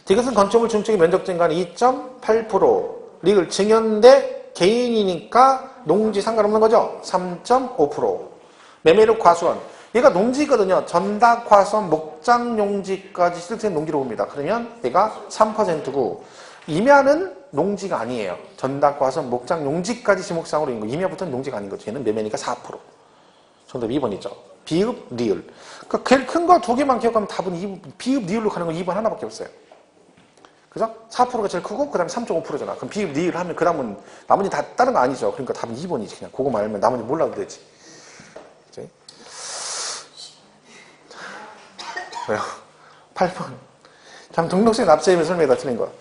이것은 건축물 증축의 면적 증가는 2.8%. 이걸 증여인데 개인이니까 농지 상관없는 거죠? 3.5%. 매매력 과수원. 얘가 농지거든요. 전당, 과수원, 목장 용지까지 취득된 농지로 봅니다. 그러면 얘가 3%고 임야는 농지가 아니에요. 전당, 과수원, 목장 용지까지 지목상으로 있는 거. 임야부터는 농지가 아닌 거죠. 얘는 매매니까 4%. 정답 2번이죠. 비읍, 리을. 그러니까 제일 큰 거 두 개만 기억하면 답은 비읍, 리을로 가는 건 2번 하나밖에 없어요. 그죠? 4%가 제일 크고 그 다음에 3.5%잖아. 그럼 비읍, 리을 하면 그 다음은 나머지 다 다른 거 아니죠. 그러니까 답은 2번이지. 그냥 그거만 알면 나머지 몰라도 되지. 그치? 왜요? 8번. 참, 등록세 납세 의무 설명에다 틀린 거.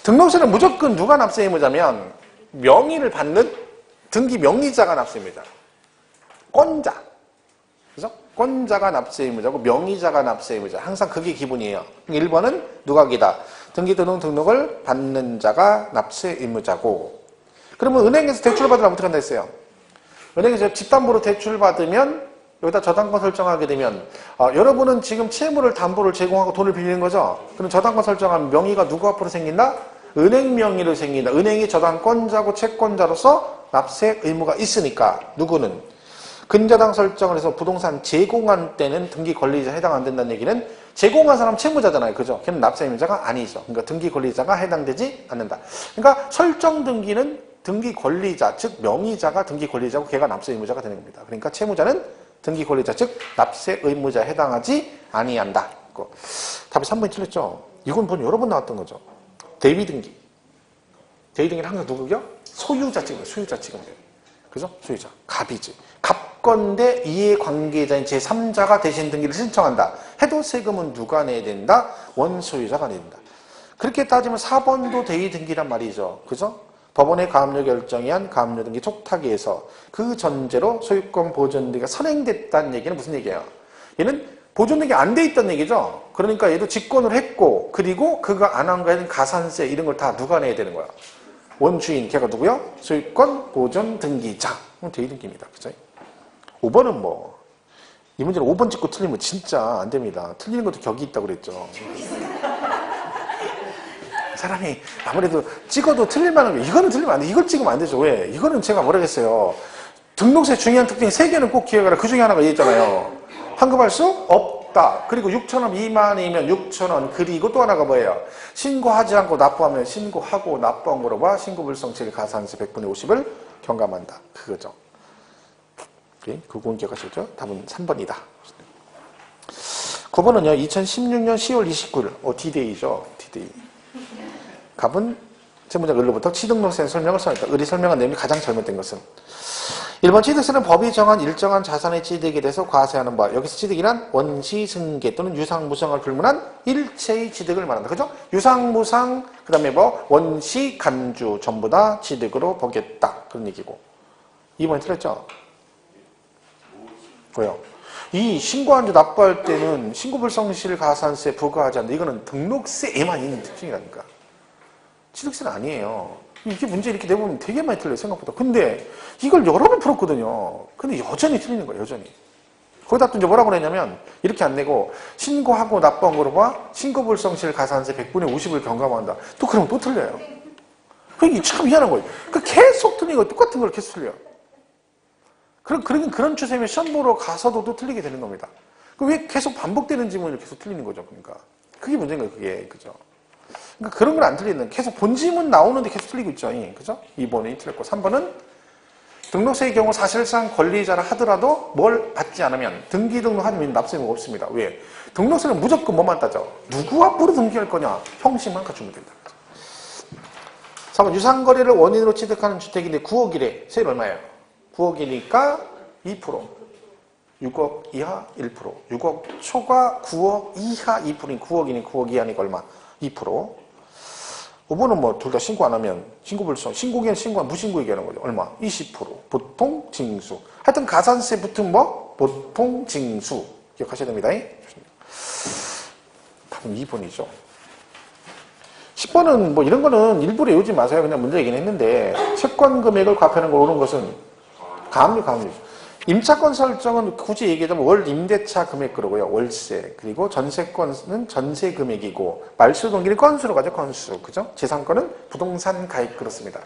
등록세는 무조건 누가 납세 의무자면 명의를 받는 등기 명의자가 납세 의무자. 권자. 그죠? 권자가 납세 의무자고 명의자가 납세 의무자. 항상 그게 기본이에요. 1번은 누각이다. 등기등록을 받는 자가 납세 의무자고. 그러면 은행에서 대출을 받으면 어떻게 한다 했어요? 은행에서 집담보로 대출을 받으면 여기다 저당권 설정하게 되면 여러분은 지금 채무를 담보를 제공하고 돈을 빌리는 거죠. 그럼 저당권 설정하면 명의가 누구 앞으로 생긴다? 은행 명의로 생긴다. 은행이 저당권자고 채권자로서 납세 의무가 있으니까 누구는 근저당 설정을 해서 부동산 제공한 때는 등기 권리자 해당 안 된다는 얘기는 제공한 사람 채무자잖아요. 그죠? 걔는 납세 의무자가 아니죠. 그러니까 등기 권리자가 해당되지 않는다. 그러니까 설정 등기는 등기 권리자, 즉 명의자가 등기 권리자고 걔가 납세 의무자가 되는 겁니다. 그러니까 채무자는 등기 권리자, 즉 납세 의무자에 해당하지 아니한다. 답이 3번이 틀렸죠. 이건 여러 번 나왔던 거죠. 대위 등기. 대위 등기는 항상 누구요? 소유자 찍으면 소유자 찍으면 돼요. 그죠? 소유자. 갑이지. 갑건대 이해관계자인 제3자가 대신 등기를 신청한다. 해도 세금은 누가 내야 된다? 원소유자가 내야 된다. 그렇게 따지면 4번도 대위 등기란 말이죠. 그죠? 법원의 가압류 결정이 한 가압류 등기 촉탁에서 그 전제로 소유권 보존 등기가 선행됐다는 얘기는 무슨 얘기예요? 얘는 보존 등기 안 돼 있다는 얘기죠. 그러니까 얘도 직권을 했고 그리고 그가 안 한 거에는 가산세 이런 걸 다 누가 내야 되는 거야? 원주인 걔가 누구요? 소유권 보존 등기자. 대위 등기입니다. 그죠? 5번은 뭐 이 문제는 5번 찍고 틀리면 진짜 안 됩니다. 틀리는 것도 격이 있다고 그랬죠. 사람이 아무래도 찍어도 틀릴만한 게 이거는 틀리면 안 돼. 이걸 찍으면 안 되죠. 왜? 이거는 제가 모르겠어요. 등록세 중요한 특징이 3개는 꼭 기억하라. 그 중에 하나가 있잖아요. 환급할 수 없다. 그리고 6,000원 미만이면 6,000원. 그리고 또 하나가 뭐예요? 신고하지 않고 납부하면 신고하고 납부한 거로 봐 신고불성실 가산세 100분의 50을 경감한다. 그거죠. 그건 기억하시죠? 답은 3번이다. 9번은요. 2016년 10월 29일. D-Day죠. D-Day. 갑은 제 문장 을로부터 취득록세 설명을 써냈다. 을이 설명한 내용이 가장 잘못된 것은 1번 취득세는 법이 정한 일정한 자산의 취득에 대해서 과세하는 바. 여기서 취득이란 원시승계 또는 유상무상을 불문한 일체의 취득을 말한다. 그죠? 유상무상 그 다음에 뭐 원시 간주 전부 다 취득으로 보겠다. 그런 얘기고. 2번이 틀렸죠? 왜요? 이 신고한주 납부할 때는 신고불성실 가산세 부과하지 않는다. 이거는 등록세에만 있는 특징이라니까. 취득세는 아니에요. 이게 문제 이렇게 내보면 되게 많이 틀려요, 생각보다. 근데 이걸 여러 번 풀었거든요. 근데 여전히 틀리는 거예요, 여전히. 거기다 또 이제 뭐라고 그랬냐면, 이렇게 안 내고, 신고하고 납부한 거로 봐, 신고불성실 가산세 100분의 50을 경감한다. 또 그러면 또 틀려요. 그게 참 희한한 거예요. 계속 틀린 거 똑같은 걸 계속 틀려요. 그런 추세면 시험 보러 가서도 또 틀리게 되는 겁니다. 왜 계속 반복되는 지문을 계속 틀리는 거죠, 그러니까. 그게 문제인 거예요, 그게. 그죠? 그러니까 그런 건 안 틀리는, 계속 본지문 나오는데 계속 틀리고 있죠. 그죠? 2번이 틀렸고, 3번은 등록세의 경우 사실상 권리자라 하더라도 뭘 받지 않으면 등기 등록하면 납세의무가 없습니다. 왜? 등록세는 무조건 뭐만 따져? 누구 앞으로 등기할 거냐? 형식만 갖추면 된다. 4번 유상거래를 원인으로 취득하는 주택인데 9억이래. 세율 얼마예요? 9억이니까 2%. 6억 이하 1%. 6억 초과 9억 이하 2%인 9억이니 9억 이하니까 얼마? 2%. 5번은 뭐 둘 다 신고 안 하면 신고불성. 신고기는 신고한 무신고 얘기하는 거죠. 얼마? 20%. 보통 징수. 하여튼 가산세 붙은 뭐? 보통 징수. 기억하셔야 됩니다. 답은 2번이죠. 10번은 뭐 이런 거는 일부러 외우지 마세요. 그냥 문제 얘기는 했는데 채권 금액을 과표하는 걸 오른 것은 가압류. 임차권 설정은 굳이 얘기하자면 월 임대차 금액 그러고요. 월세. 그리고 전세권은 전세 금액이고 말소 동기는 건수로 가죠. 건수. 그죠? 재산권은 부동산 가액 그렇습니다.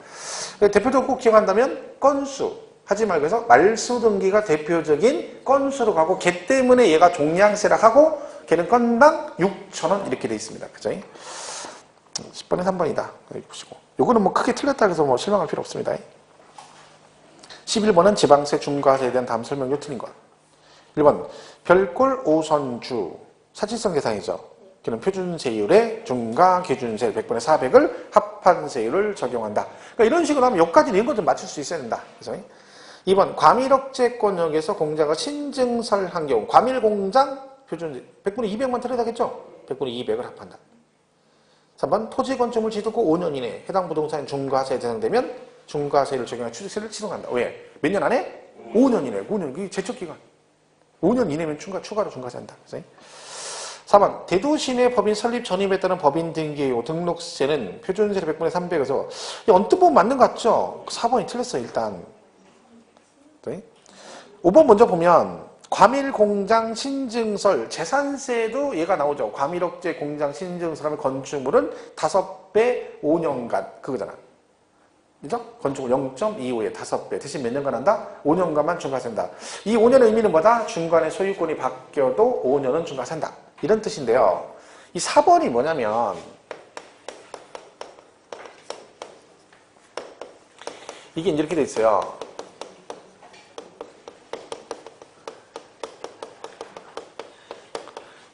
대표적으로 꼭 기억한다면 건수. 하지 말고 해서 말소 등기가 대표적인 건수로 가고 걔 때문에 얘가 종량세라 하고 걔는 건당 6,000원 이렇게 돼 있습니다. 그죠? 10번에 3번이다. 여기 보시고. 요거는 뭐 크게 틀렸다 해서 뭐 실망할 필요 없습니다. 11번은 지방세 중과세에 대한 다음 설명도 틀린 것. 1번 별골 5선주 사실성 계산이죠. 그는 표준세율에 중과 기준세 100분의 400을 합한 세율을 적용한다. 그러니까 이런 식으로 하면 여기까지 이런 거 좀 맞출 수 있어야 된다. 그래서 2번 과밀억제권역에서 공자가 신증설한 경우 과밀공장 표준세 100분의 200만 틀어야겠죠? 100분의 200을 합한다. 3번 토지 건축물 지득 후 5년 이내 해당 부동산이 중과세에 대상되면 중과세를 적용한 취득세를 치성한다. 왜? 몇 년 안에? 5년 이내. 5년. 그게 제척기간. 5년 이내면 추가로 중과세한다. 4번 대도시 내 법인 설립 전입에 따른 법인 등기의 등록세는 표준세를 100분의 300에서 언뜻 보면 맞는 것 같죠? 4번이 틀렸어요. 일단. 5번 먼저 보면 과밀공장 신증설 재산세도 얘가 나오죠. 과밀억제 공장 신증설하면 건축물은 5배 5년간 그거잖아. 그죠? 건축물 0.25에 5배. 대신 몇 년간 한다? 5년간만 중과세한다. 이 5년의 의미는 뭐다? 중간에 소유권이 바뀌어도 5년은 중과세한다. 이런 뜻인데요. 이 4번이 뭐냐면 이게 이렇게 돼 있어요.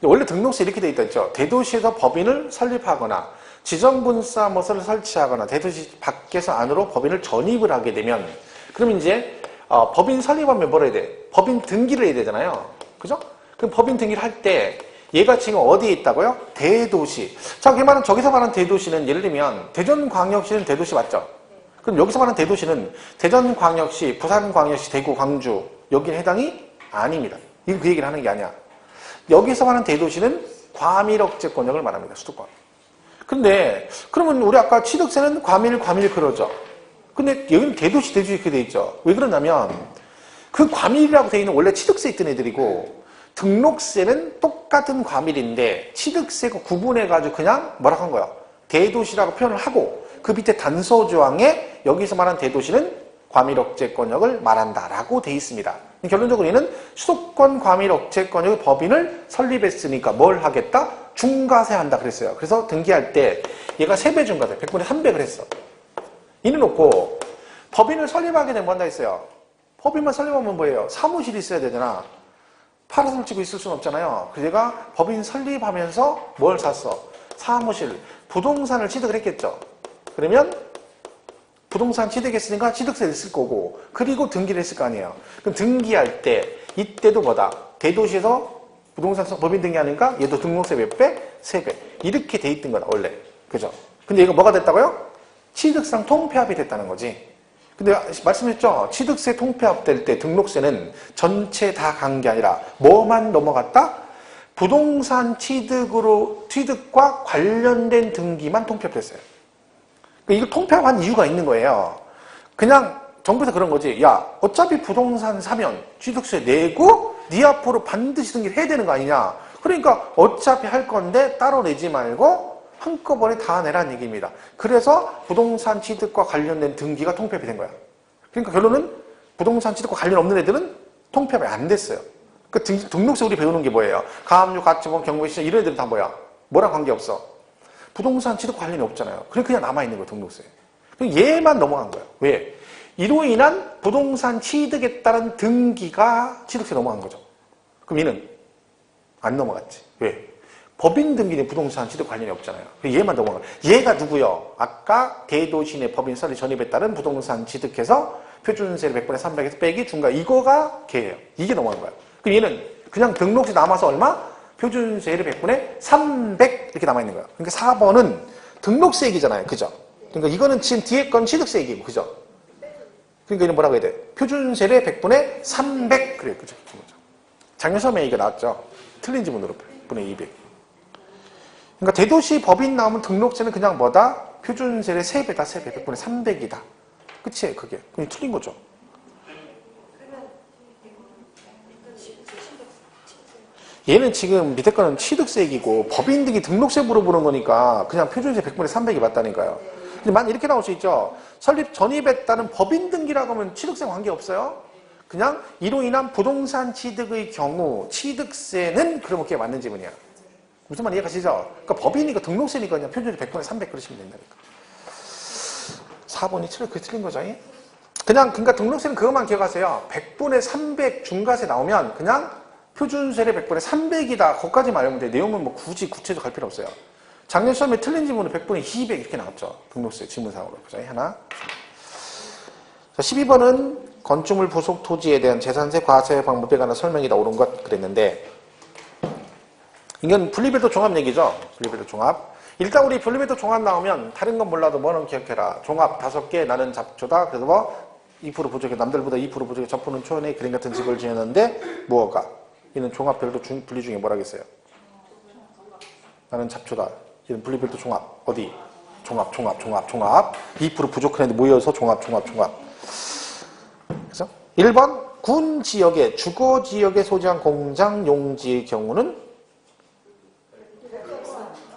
원래 등록세 이렇게 돼 있다 했죠. 대도시에서 법인을 설립하거나 지정분사무소를 설치하거나 대도시 밖에서 안으로 법인을 전입을 하게 되면 그럼 이제 법인 설립하면 뭘 해야 돼? 법인 등기를 해야 되잖아요. 그죠? 그럼 법인 등기를 할 때 얘가 지금 어디에 있다고요? 대도시. 자, 저기서 말하는 대도시는 예를 들면 대전광역시는 대도시 맞죠? 그럼 여기서 말하는 대도시는 대전광역시, 부산광역시, 대구, 광주 여기는 해당이 아닙니다. 이거 그 얘기를 하는 게 아니야. 여기서 말하는 대도시는 과밀억제권역을 말합니다. 수도권. 근데 그러면 우리 아까 취득세는 과밀 그러죠. 근데 여기는 대도시 이렇게 돼 있죠. 왜 그러냐면 그 과밀이라고 돼 있는 원래 취득세 있던 애들이고 등록세는 똑같은 과밀인데 취득세가 구분해가지고 그냥 뭐라고 한 거야? 대도시라고 표현을 하고 그 밑에 단서조항에 여기서 말한 대도시는 과밀억제권역을 말한다라고 돼 있습니다. 결론적으로 얘는 수도권 과밀억제권역의 법인을 설립했으니까 뭘 하겠다? 중과세한다 그랬어요. 그래서 등기할 때 얘가 3배 중과세, 100분의 300을 했어. 이는 놓고 법인을 설립하게 되면 뭐 한다 했어요? 법인만 설립하면 뭐예요? 사무실이 있어야 되잖아. 파라솔 치고 있을 수는 없잖아요. 그래서 얘가 법인 설립하면서 뭘 샀어? 사무실, 부동산을 취득을 했겠죠. 그러면 부동산 취득했으니까 취득세를 쓸 거고 그리고 등기를 했을 거 아니에요. 그럼 등기할 때 이때도 뭐다? 대도시에서 부동산 법인 등기하니까 얘도 등록세 몇 배? 3배. 이렇게 돼 있던 거다 원래. 그죠? 근데 이거 뭐가 됐다고요? 취득상 통폐합이 됐다는 거지. 근데 말씀했죠? 취득세 통폐합 될 때 등록세는 전체 다 간 게 아니라 뭐만 넘어갔다? 부동산 취득과 관련된 등기만 통폐합됐어요. 이거 통폐합한 이유가 있는 거예요. 그냥 정부에서 그런 거지. 야, 어차피 부동산 사면 취득세 내고 네 앞으로 반드시 등기를 해야 되는 거 아니냐. 그러니까 어차피 할 건데 따로 내지 말고 한꺼번에 다 내라는 얘기입니다. 그래서 부동산 취득과 관련된 등기가 통폐합이 된 거야. 그러니까 결론은 부동산 취득과 관련 없는 애들은 통폐합이 안 됐어요. 그 등록세 우리 배우는 게 뭐예요? 가압류, 가처분, 경매시장 이런 애들은 다 뭐야? 뭐랑 관계없어. 부동산 취득 관련이 없잖아요. 그냥 남아있는 거예요, 등록세. 얘만 넘어간 거예요. 왜? 이로 인한 부동산 취득에 따른 등기가 취득세 넘어간 거죠. 그럼 얘는 안 넘어갔지. 왜? 법인 등기는 부동산 취득 관련이 없잖아요. 얘만 넘어간 거예요. 얘가 누구요? 아까 대도시 내 법인 설립 전입에 따른 부동산 취득해서 표준세를 100분의 300에서 빼기 중과 이거가 걔예요. 이게 넘어간 거예요. 그럼 얘는 그냥 등록세 남아서 얼마? 표준세율이 100분의 300 이렇게 남아있는 거예요. 그러니까 4번은 등록세 얘기잖아요. 그죠? 그러니까 이거는 지금 뒤에 건 취득세 얘기고, 그죠? 그러니까 이는 뭐라고 해야 돼? 표준세율의 100분의 300 그래요. 그죠? 작년 시험에 이게 나왔죠. 틀린 지문으로 100분의 200. 그러니까 대도시 법인 나오면 등록세는 그냥 뭐다? 표준세율의 3배다. 3배. 100분의 300이다. 끝이에요. 그게. 그냥 틀린 거죠. 얘는 지금 밑에 거는 취득세 얘기고 법인 등기 등록세 물어보는 거니까 그냥 표준세 100분의 300이 맞다니까요. 근데 만 이렇게 나올 수 있죠. 설립 전입에 따른 법인 등기라고 하면 취득세 관계없어요. 그냥 이로 인한 부동산 취득의 경우 취득세는 그러면 그게 맞는 지문이야. 무슨 말 이해가시죠? 그러니까 법인이니까 등록세니까 그냥 표준세 100분의 300 그러시면 된다니까. 4번이 그게 틀린 거죠. 그러니까 등록세는 그것만 기억하세요. 100분의 300 중과세 나오면 그냥 표준세율의 100분의 300이다. 거기까지만 알면 돼. 내용은 뭐 굳이 구체적으로 갈 필요 없어요. 작년 시험에 틀린 지문은 100분의 200 이렇게 나왔죠. 등록세 지문상으로. 보자. 하나. 자, 12번은 건축물 부속 토지에 대한 재산세 과세 방법에 관한 설명이 나오는 것 그랬는데 이건 분리별도 종합 얘기죠. 분리별도 종합. 일단 우리 분리별도 종합 나오면 다른 건 몰라도 뭐는 기억해라. 종합 5개 나는 잡초다. 그래서 뭐 2% 부족해. 남들보다 2% 부족해. 저포는 초원에 그림 같은 집을 지었는데 무엇가? 이는 종합별도 분리 중에 뭐라겠어요? 나는 잡초다. 이는 분리별도 종합. 어디? 종합. 2% 부족한데 모여서 종합. 그래서 1번 군 지역의 주거 지역에 소재한 공장 용지의 경우는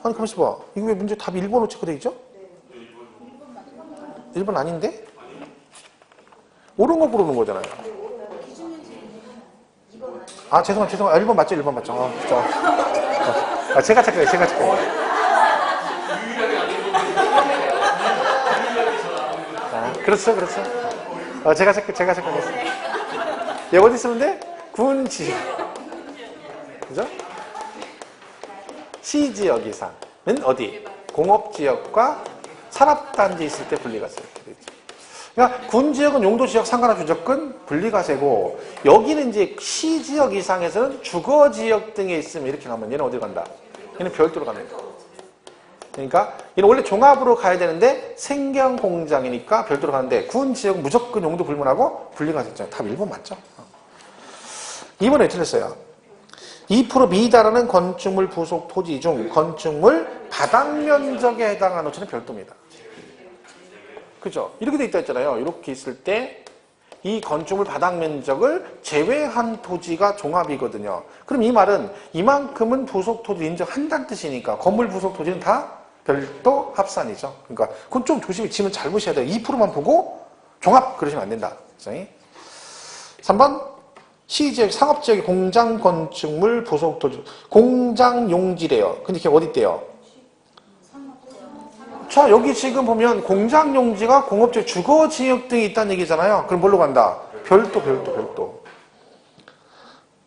아니 가만있어 봐. 이거 왜 문제 답이 1번으로 체크되어 있죠? 1번 아닌데? 옳은 거 부르는 거잖아요. 아, 죄송합니다. 1번 맞죠? 1번 맞죠? 제가 착각해요. 그렇죠. 제가 착각했어요. 얘 어디 쓰면 돼? 군지. 그죠? 시지역 이상은 어디? 공업지역과 산업단지 있을 때 분리가세. 이렇게 돼 있죠. 그러니까 군지역은 용도지역 상관없이 무조건 분리과세고 여기는 이제 시지역 이상에서는 주거지역 등에 있으면 이렇게 가면 얘는 어디 간다? 얘는 별도로 갑니다. 그러니까 얘는 원래 종합으로 가야 되는데 생경공장이니까 별도로 가는데 군지역은 무조건 용도 불문하고 분리과세 있잖아요. 답 1번 맞죠? 2번에 틀렸어요. 2% 미달하는 건축물 부속 토지 중 건축물 바닥 면적에 해당하는 노체는 별도입니다. 그죠? 이렇게 돼 있다 했잖아요. 이렇게 있을 때 이 건축물 바닥 면적을 제외한 토지가 종합이거든요. 그럼 이 말은 이만큼은 부속 토지 인정한다는 뜻이니까 건물 부속 토지는 다 별도 합산이죠. 그러니까 그건 좀 조심히 지문 잘 보셔야 돼요. 2%만 보고 종합 그러시면 안 된다. 3번 시지역, 상업지역의 공장 건축물 부속 도주 공장 용지래요. 근데 이게 어디 있대요? 자, 여기 지금 보면 공장 용지가 공업지역, 주거지역 등이 있다는 얘기잖아요. 그럼 뭘로 간다? 별도.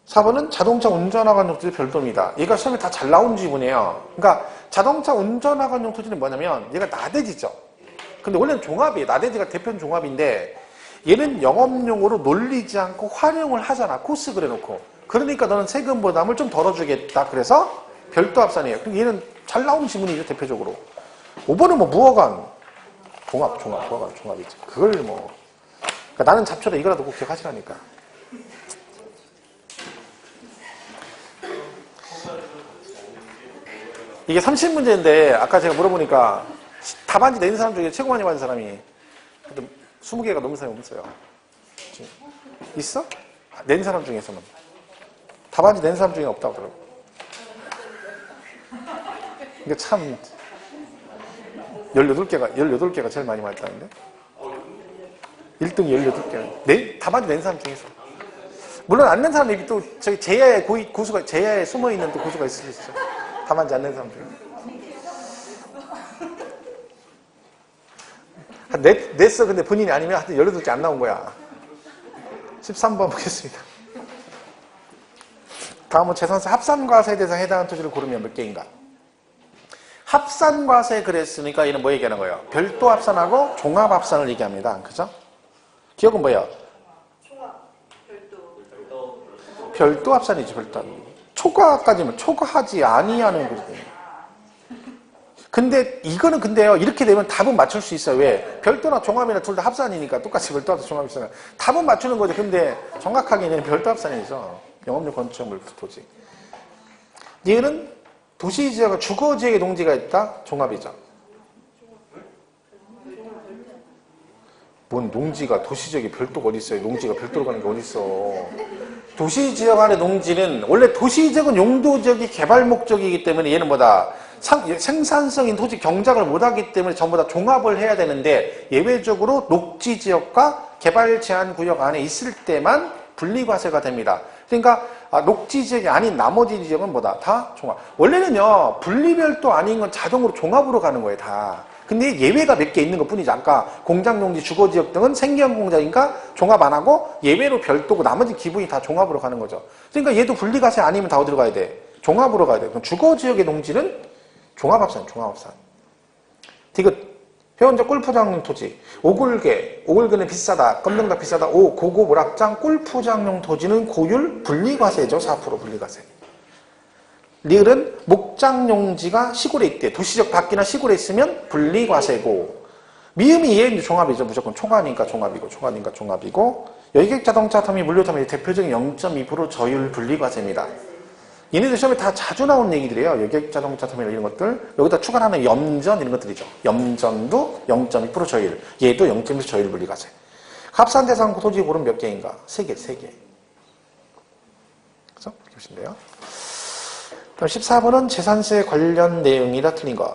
4번은 자동차 운전하관 용토지 별도입니다. 얘가 시험에 다 잘 나온 지문이에요. 그러니까 자동차 운전하관 용토지는 뭐냐면 얘가 나대지죠. 근데 원래는 종합이에요. 나대지가 대표는 종합인데 얘는 영업용으로 놀리지 않고 활용을 하잖아. 코스 그래놓고. 그러니까 너는 세금 부담을 좀 덜어주겠다. 그래서 별도 합산이에요. 그럼 얘는 잘 나온 지문이죠. 대표적으로. 5번은 뭐 무허관. 무허관, 종합이지. 그걸 뭐. 그러니까 나는 잡초다 이거라도 꼭 기억하시라니까. 이게 30문제인데 아까 제가 물어보니까 답안지 낸 사람 중에 최고 많이 받은 사람이 20개가 넘는 사람이 없어요. 있어? 낸 사람 중에서는. 답안지 낸 사람 중에 없다고 그러더라고. 이게 참 18개가 제일 많이 맞다는데 1등 18개. 답안지 낸 사람 중에서. 물론 안 낸 사람이 또 저기 제야에 고수가 제야에 숨어있는 또 고수가 있을 수 있죠. 답안지 안 낸 사람 중에. 냈어. 근데 본인이 아니면 하여튼 18개 안 나온 거야. 13번 보겠습니다. 다음은 재산세 합산과세에 대해서 해당하는 토지를 고르면 몇 개인가? 합산과세 그랬으니까 얘는 뭐 얘기하는 거예요? 별도 합산하고 종합 합산을 얘기합니다. 그죠? 기억은 뭐예요? 별도 합산이죠. 별도. 초과까지는 초과하지 아니하는 거거든요. 근데 이거는 근데요. 이렇게 되면 답은 맞출 수 있어요. 왜? 별도나 종합이나 둘 다 합산이니까 똑같이 별도 합산 종합이 있어요. 답은 맞추는 거죠. 근데 정확하게는 별도 합산이죠. 영업용 건축물 토지. 얘는 도시지역과 주거지역의 농지가 있다. 종합이죠. 뭔 농지가 도시지역이 별도가 어디 있어요? 농지가 별도로 가는 게 어디 있어? 도시지역 안의 농지는 원래 도시지역은 용도지역이 개발 목적이기 때문에 얘는 뭐다? 생산성인 토지 경작을 못하기 때문에 전부 다 종합을 해야 되는데 예외적으로 녹지지역과 개발 제한 구역 안에 있을 때만 분리과세가 됩니다. 그러니까 녹지지역이 아닌 나머지 지역은 뭐다? 다 종합. 원래는요 분리별도 아닌 건 자동으로 종합으로 가는 거예요 다. 근데 예외가 몇 개 있는 것 뿐이죠. 아까 공장용지, 주거지역 등은 생계형 공장이니까 종합 안 하고 예외로 별도고 나머지 기분이 다 종합으로 가는 거죠. 그러니까 얘도 분리과세 아니면 다 어디로 가야 돼? 종합으로 가야 돼. 그럼 주거지역의 농지는 종합합산. 디귿. 회원적 골프장용 토지. 오골개는 비싸다. 검정닭 비싸다. 고급 오락장 골프장용 토지는 고율 분리과세죠. 4% 분리과세. 리을은 목장용지가 시골에 있대. 도시적 밖이나 시골에 있으면 분리과세고. 미음이 얘는 종합이죠. 무조건 초과니까 종합이고. 여객 자동차 터미 물류 터미 대표적인 0.2% 저율 분리과세입니다. 얘네들 시험에 다 자주 나온 얘기들이에요. 여객 자동차 터미널 이런 것들. 여기다 추가하는 염전 이런 것들이죠. 염전도 0.2% 저율. 얘도 0.2% 저율 분리과세. 합산 대상 토지 고르면 몇 개인가? 3개. 그죠? 이렇게 보시면 돼요. 그럼 14번은 재산세 관련 내용이라 틀린 것.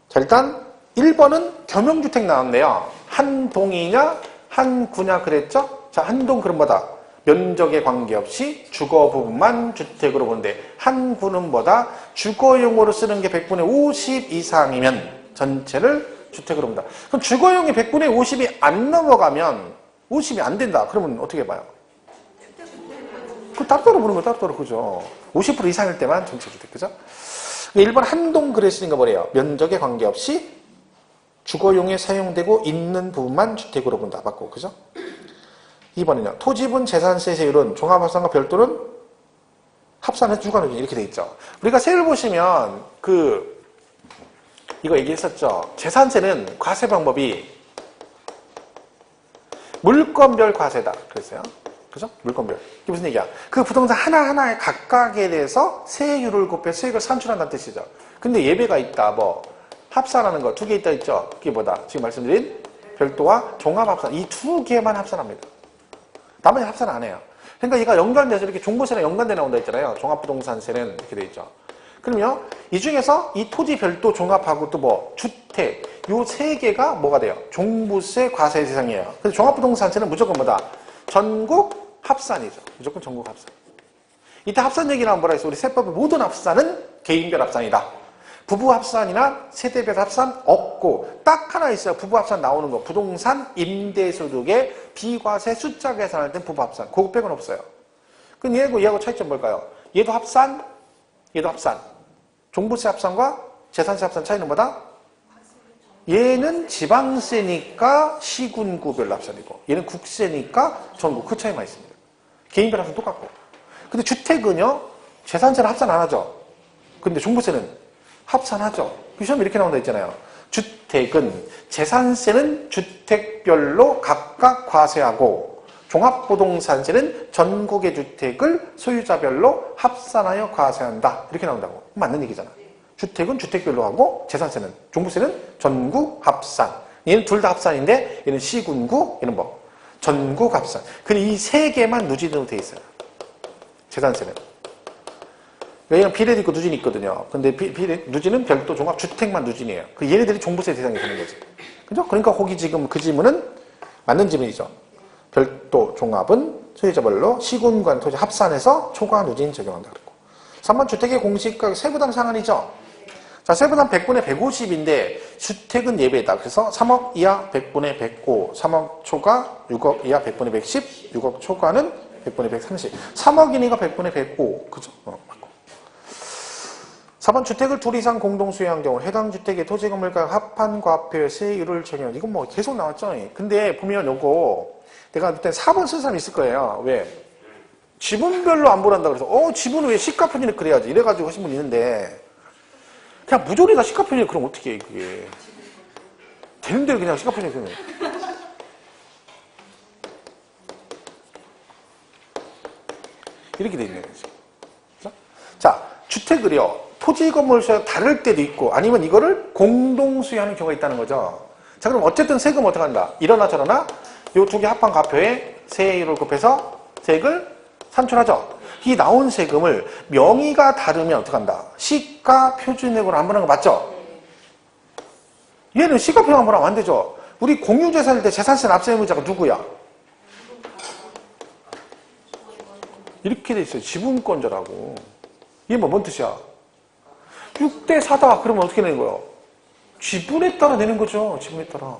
자, 일단 1번은 겸용주택 나왔네요. 한 동이냐, 한 구냐 그랬죠? 자, 한 동 그럼 뭐다? 면적에 관계없이 주거 부분만 주택으로 보는데 한 구는 뭐다? 주거용으로 쓰는 게 100분의 50 이상이면 전체를 주택으로 본다. 그럼 주거용이 100분의 50이 안 넘어가면 50이 안 된다. 그러면 어떻게 봐요? 그 따로따로 보는 거 따로따로 그죠? 50% 이상일 때만 전체 주택 그죠? 1번 한동 그랬으니까 뭐래요? 면적에 관계없이 주거용에 사용되고 있는 부분만 주택으로 본다. 맞고 그죠? 2번은요. 토지분 재산세 세율은 종합합산과 별도는 합산해서 주관하기 이렇게 돼 있죠. 우리가 세율 보시면 이거 얘기했었죠. 재산세는 과세 방법이 물건별 과세다. 그랬어요. 그죠? 물건별. 이게 무슨 얘기야? 그 부동산 하나하나에 각각에 대해서 세율을 곱해 수익을 산출한다는 뜻이죠. 근데 예외가 있다. 뭐 합산하는 거 2개 있다 있죠. 그게 뭐다? 지금 말씀드린 별도와 종합합산 이 2개만 합산합니다. 나머지 합산 안 해요. 그러니까 얘가 연관돼서 이렇게 종부세랑 연관돼 나온다 했잖아요. 종합부동산세는 이렇게 돼 있죠. 그러면 이 중에서 이 토지 별도 종합하고 또 뭐 주택 요 세 개가 뭐가 돼요? 종부세 과세 대상이에요. 그래서 종합부동산세는 무조건 뭐다? 전국 합산이죠. 무조건 전국 합산. 이때 합산 얘기 나오면 뭐라 했어? 우리 세법의 모든 합산은 개인별 합산이다. 부부 합산이나 세대별 합산 없고 딱 하나 있어요. 부부 합산 나오는 거. 부동산 임대소득의 비과세 숫자 계산할 땐 부부 합산. 그거 빼고는 없어요. 그럼 얘하고 차이점 뭘까요? 얘도 합산, 얘도 합산. 종부세 합산과 재산세 합산 차이는 뭐다? 얘는 지방세니까 시군구별로 합산이고 얘는 국세니까 전국. 그 차이만 있습니다. 개인별 합산 똑같고. 근데 주택은요, 재산세는 합산 안 하죠. 근데 종부세는 합산하죠. 그 시험에 이렇게 나온다 했잖아요. 주택은 재산세는 주택별로 각각 과세하고 종합부동산세는 전국의 주택을 소유자별로 합산하여 과세한다. 이렇게 나온다고. 맞는 얘기잖아. 주택은 주택별로 하고 재산세는 종부세는 전국 합산. 얘는 둘 다 합산인데 얘는 시군구, 얘는 뭐? 전국 합산. 근데 이 세 개만 누진으로 돼 있어요. 재산세는. 얘는 비례도 있고 누진이 있거든요. 근데 누진은 별도 종합주택만 누진이에요. 그 얘네들이 종부세 대상이 되는 거지. 그죠? 그러니까 거기 지금 그 지문은 맞는 지문이죠. 별도 종합은 소유자별로 시군간 토지 합산해서 초과 누진 적용한다 그랬고. 3번 주택의 공시가격 세부담 상한이죠. 자, 세부담 100분의 150인데 주택은 예배다. 그래서 3억 이하 100분의 105, 3억 초과 6억 이하 100분의 110, 6억 초과는 100분의 130. 3억이니까 100분의 105. 그죠? 맞고. 4번 주택을 둘 이상 공동 소유한 경우 해당 주택의 토지 건물가격 합한 과표의 세율을 적용. 이건 뭐 계속 나왔죠. 근데 보면 요거 내가 그때 4번 쓴 사람이 있을 거예요. 왜? 지분별로 안 보란다 그래서 지분은 왜 시가편이네 그래야지 이래가지고 하신 분 있는데 그냥 무조리가 시가편이네 그럼 어떻게 해 그게 되는 대로 그냥 시가편이네 그러면 이렇게 돼 있는 거죠. 자, 주택을요 토지 건물 수가 다를 때도 있고 아니면 이거를 공동 수유하는 경우가 있다는 거죠. 자, 그럼 어쨌든 세금 어떻게 한다? 이러나 저러나 요 두 개 합한 과표에 세율을 곱해서 세액을 산출하죠. 이 나온 세금을 명의가 다르면 어떻게 한다? 시가 표준액으로 안 보는 거 맞죠? 얘는 시가 표준 안 보면 안 되죠. 우리 공유재산일 때 재산세 납세 의무자가 누구야? 이렇게 돼 있어요. 지분권자라고. 이게 뭔 뜻이야? 6대 4다. 그러면 어떻게 내는 거예요? 지분에 따라 내는 거죠. 지분에 따라.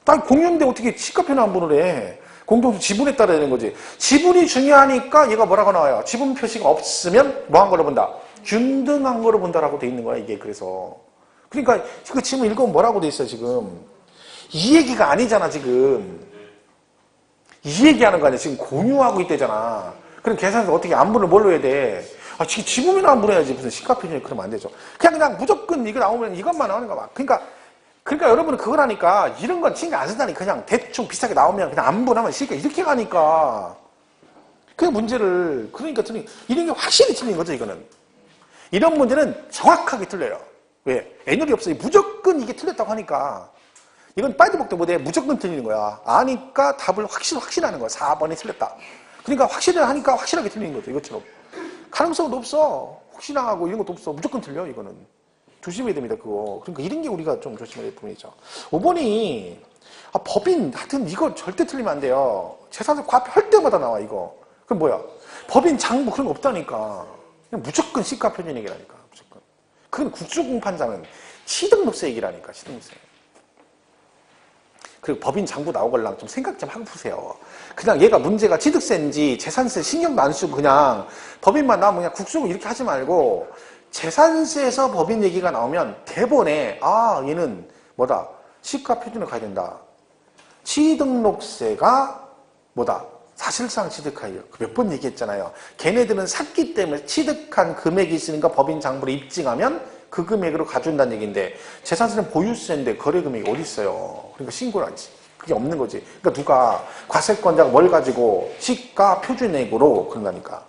딱 공유인데 어떻게 시가표는 안 보는 애? 공동 지분에 따라 되는 거지. 지분이 중요하니까 얘가 뭐라고 나와요? 지분 표시가 없으면 뭐 한 거로 본다? 균등한 거로 본다라고 돼 있는 거야, 이게. 그래서. 그러니까 그 지문 읽으면 뭐라고 돼 있어요, 지금. 이 얘기가 아니잖아, 지금. 이 얘기하는 거 아니야. 지금 공유하고 있대잖아. 그럼 계산해서 어떻게 안분을 뭘로 해야 돼? 아, 지금 지분이나 안분 해야지. 무슨 시가표준이 그러면 안 되죠. 그냥 무조건 이거 나오면 이것만 나오는 거야. 그러니까 여러분은 그걸 하니까 이런 건 신경 안 쓴다니까 그냥 대충 비슷하게 나오면 그냥 안분하면 시니까 이렇게 가니까 그게 문제를 그러니까 이런 게 확실히 틀린 거죠 이거는. 이런 문제는 정확하게 틀려요. 왜? 애널이 없어요. 무조건 이게 틀렸다고 하니까 이건 빠지복도 못해 무조건 틀리는 거야. 아니까 답을 확실하는 거야. 4번이 틀렸다. 그러니까 확실히 하니까 확실하게 틀리는 거죠. 이것처럼. 가능성도 없어. 혹시나 하고 이런 것도 없어. 무조건 틀려 이거는. 조심해야 됩니다, 그거. 그러니까 이런 게 우리가 좀 조심해야 될 부분이죠. 5번이, 법인, 하여튼 이거 절대 틀리면 안 돼요. 재산세 과표할 때마다 나와, 이거. 그럼 뭐야? 법인 장부 그런 거 없다니까. 그냥 무조건 시가 표준 얘기라니까, 무조건. 그건 국수공판장은 취득록세 얘기라니까, 취득록세. 그리고 법인 장부 나오걸랑 좀 생각 좀 하고 보세요. 그냥 얘가 문제가 취득세인지 재산세 신경도 안 쓰고 그냥 법인만 나오면 그냥 국수공 이렇게 하지 말고 재산세에서 법인 얘기가 나오면 대본에 얘는 뭐다? 시가 표준을 가야 된다. 취득록세가 뭐다? 사실상 취득하여. 몇 번 얘기했잖아요. 걔네들은 샀기 때문에 취득한 금액이 있으니까 법인 장부를 입증하면 그 금액으로 가준다는 얘기인데 재산세는 보유세인데 거래 금액이 어디 있어요? 그러니까 신고를 하지. 그게 없는 거지. 그러니까 누가 과세권자가 뭘 가지고 시가 표준액으로 그런다니까.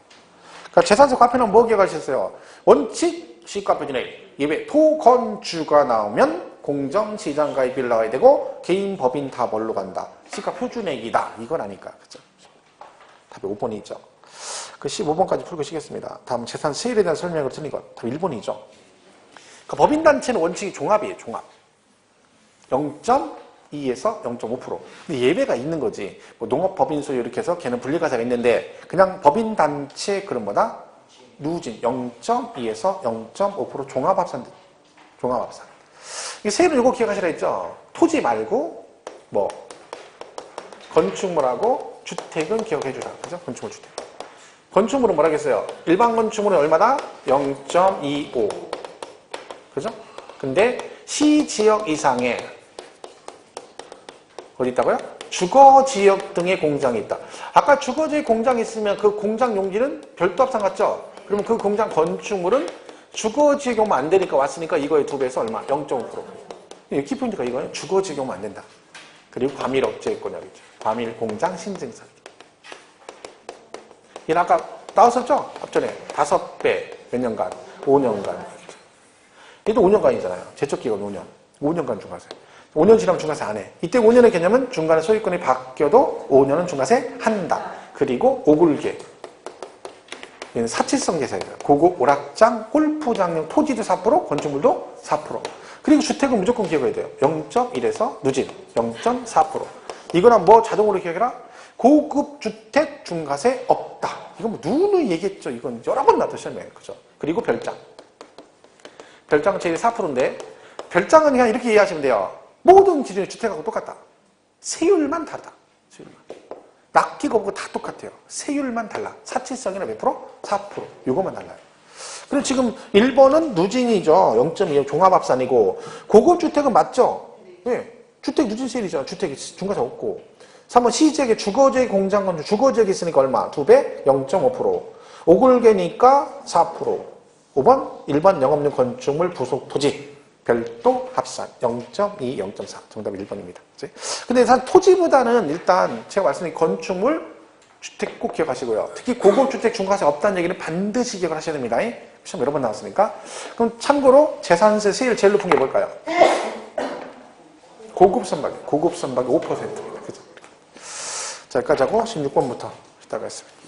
그러니까 재산세 과표는 뭐 기억하셨어요? 원칙 시가표준액 예외 토건주가 나오면 공정시장가입비를 나와야 되고 개인 법인 다 뭘로 간다? 시가표준액이다. 이건 아니까. 그죠? 답이 5번이죠. 그 15번까지 풀고 쉬겠습니다. 다음 재산 세율에 대한 설명을 틀린 것. 답 1번이죠. 그러니까 법인단체는 원칙이 종합이에요. 종합. 0.2에서 0.5%. 근데 예외가 있는 거지. 뭐 농업법인소 이렇게 해서 걔는 분리과세가 있는데 그냥 법인단체 그런 뭐다? 누진 0.2에서 0.5% 종합합산. 종합합산. 이 세율은 이거 기억하시라 했죠. 토지 말고 뭐 건축물하고 주택은 기억해 주라. 그죠? 건축물 주택. 건축물은 뭐라 했어요? 일반 건축물은 얼마다? 0.25. 그죠? 근데 시지역 이상에 어디 있다고요? 주거지역 등의 공장이 있다. 아까 주거지역 공장이 있으면 그 공장 용지는 별도 합산 같죠? 그러면 그 공장 건축물은 주거지역이 오면 안 되니까 왔으니까 이거의 2배에서 얼마? 0.5%. 키포인트가 이거예요. 주거지역이 오면 안 된다. 그리고 과밀 억제권역이죠. 과밀 공장 신증설. 이는 아까 나왔었죠? 앞전에 5배 몇 년간? 5년간. 얘도 5년간이잖아요. 제척기간 5년. 5년간 중과세. 5년 지나면 중과세 안 해. 이때 5년의 개념은 중간에 소유권이 바뀌어도 5년은 중과세 한다. 그리고 오굴계. 얘는 사치성 계산이에요. 고급 오락장, 골프장용 토지도 4%, 건축물도 4%. 그리고 주택은 무조건 기억해야 돼요. 0.1에서 누진 0.4%. 이거는 뭐 자동으로 기억해라? 고급 주택 중과세 없다. 이건 뭐 누누이 얘기했죠. 이건 여러 번 나왔죠. 시험에. 그죠? 그리고 별장. 별장은 제일 4%인데 별장은 그냥 이렇게 이해하시면 돼요. 모든 기준의 주택하고 똑같다. 세율만 다르다. 세율만. 낚기가 없고 다 똑같아요. 세율만 달라. 사치성이나 몇 프로? 4%. 이것만 달라요. 그리고 지금 1번은 누진이죠. 0.25 종합합산이고 고급주택은 맞죠? 네. 주택 누진세율이죠. 주택이 중과세 없고 3번 시지역에 주거지역 공장 건축 주거지역이 있으니까 얼마? 2배? 0.5%. 오굴계니까 4%. 5번 일반 영업용 건축물 부속 토지 별도 합산 0.2, 0.4 정답 1번입니다. 그치? 근데 사실 토지보다는 일단 제가 말씀드린 건축물 주택 꼭 기억하시고요. 특히 고급주택 중과세 없다는 얘기는 반드시 기억을 하셔야 됩니다. 시험 여러 번 나왔으니까. 그럼 참고로 재산세 세율 제일 높은 게 뭘까요? 고급 선박이 5%입니다. 그죠? 자, 여기까지 하고 16번부터 시작하겠습니다.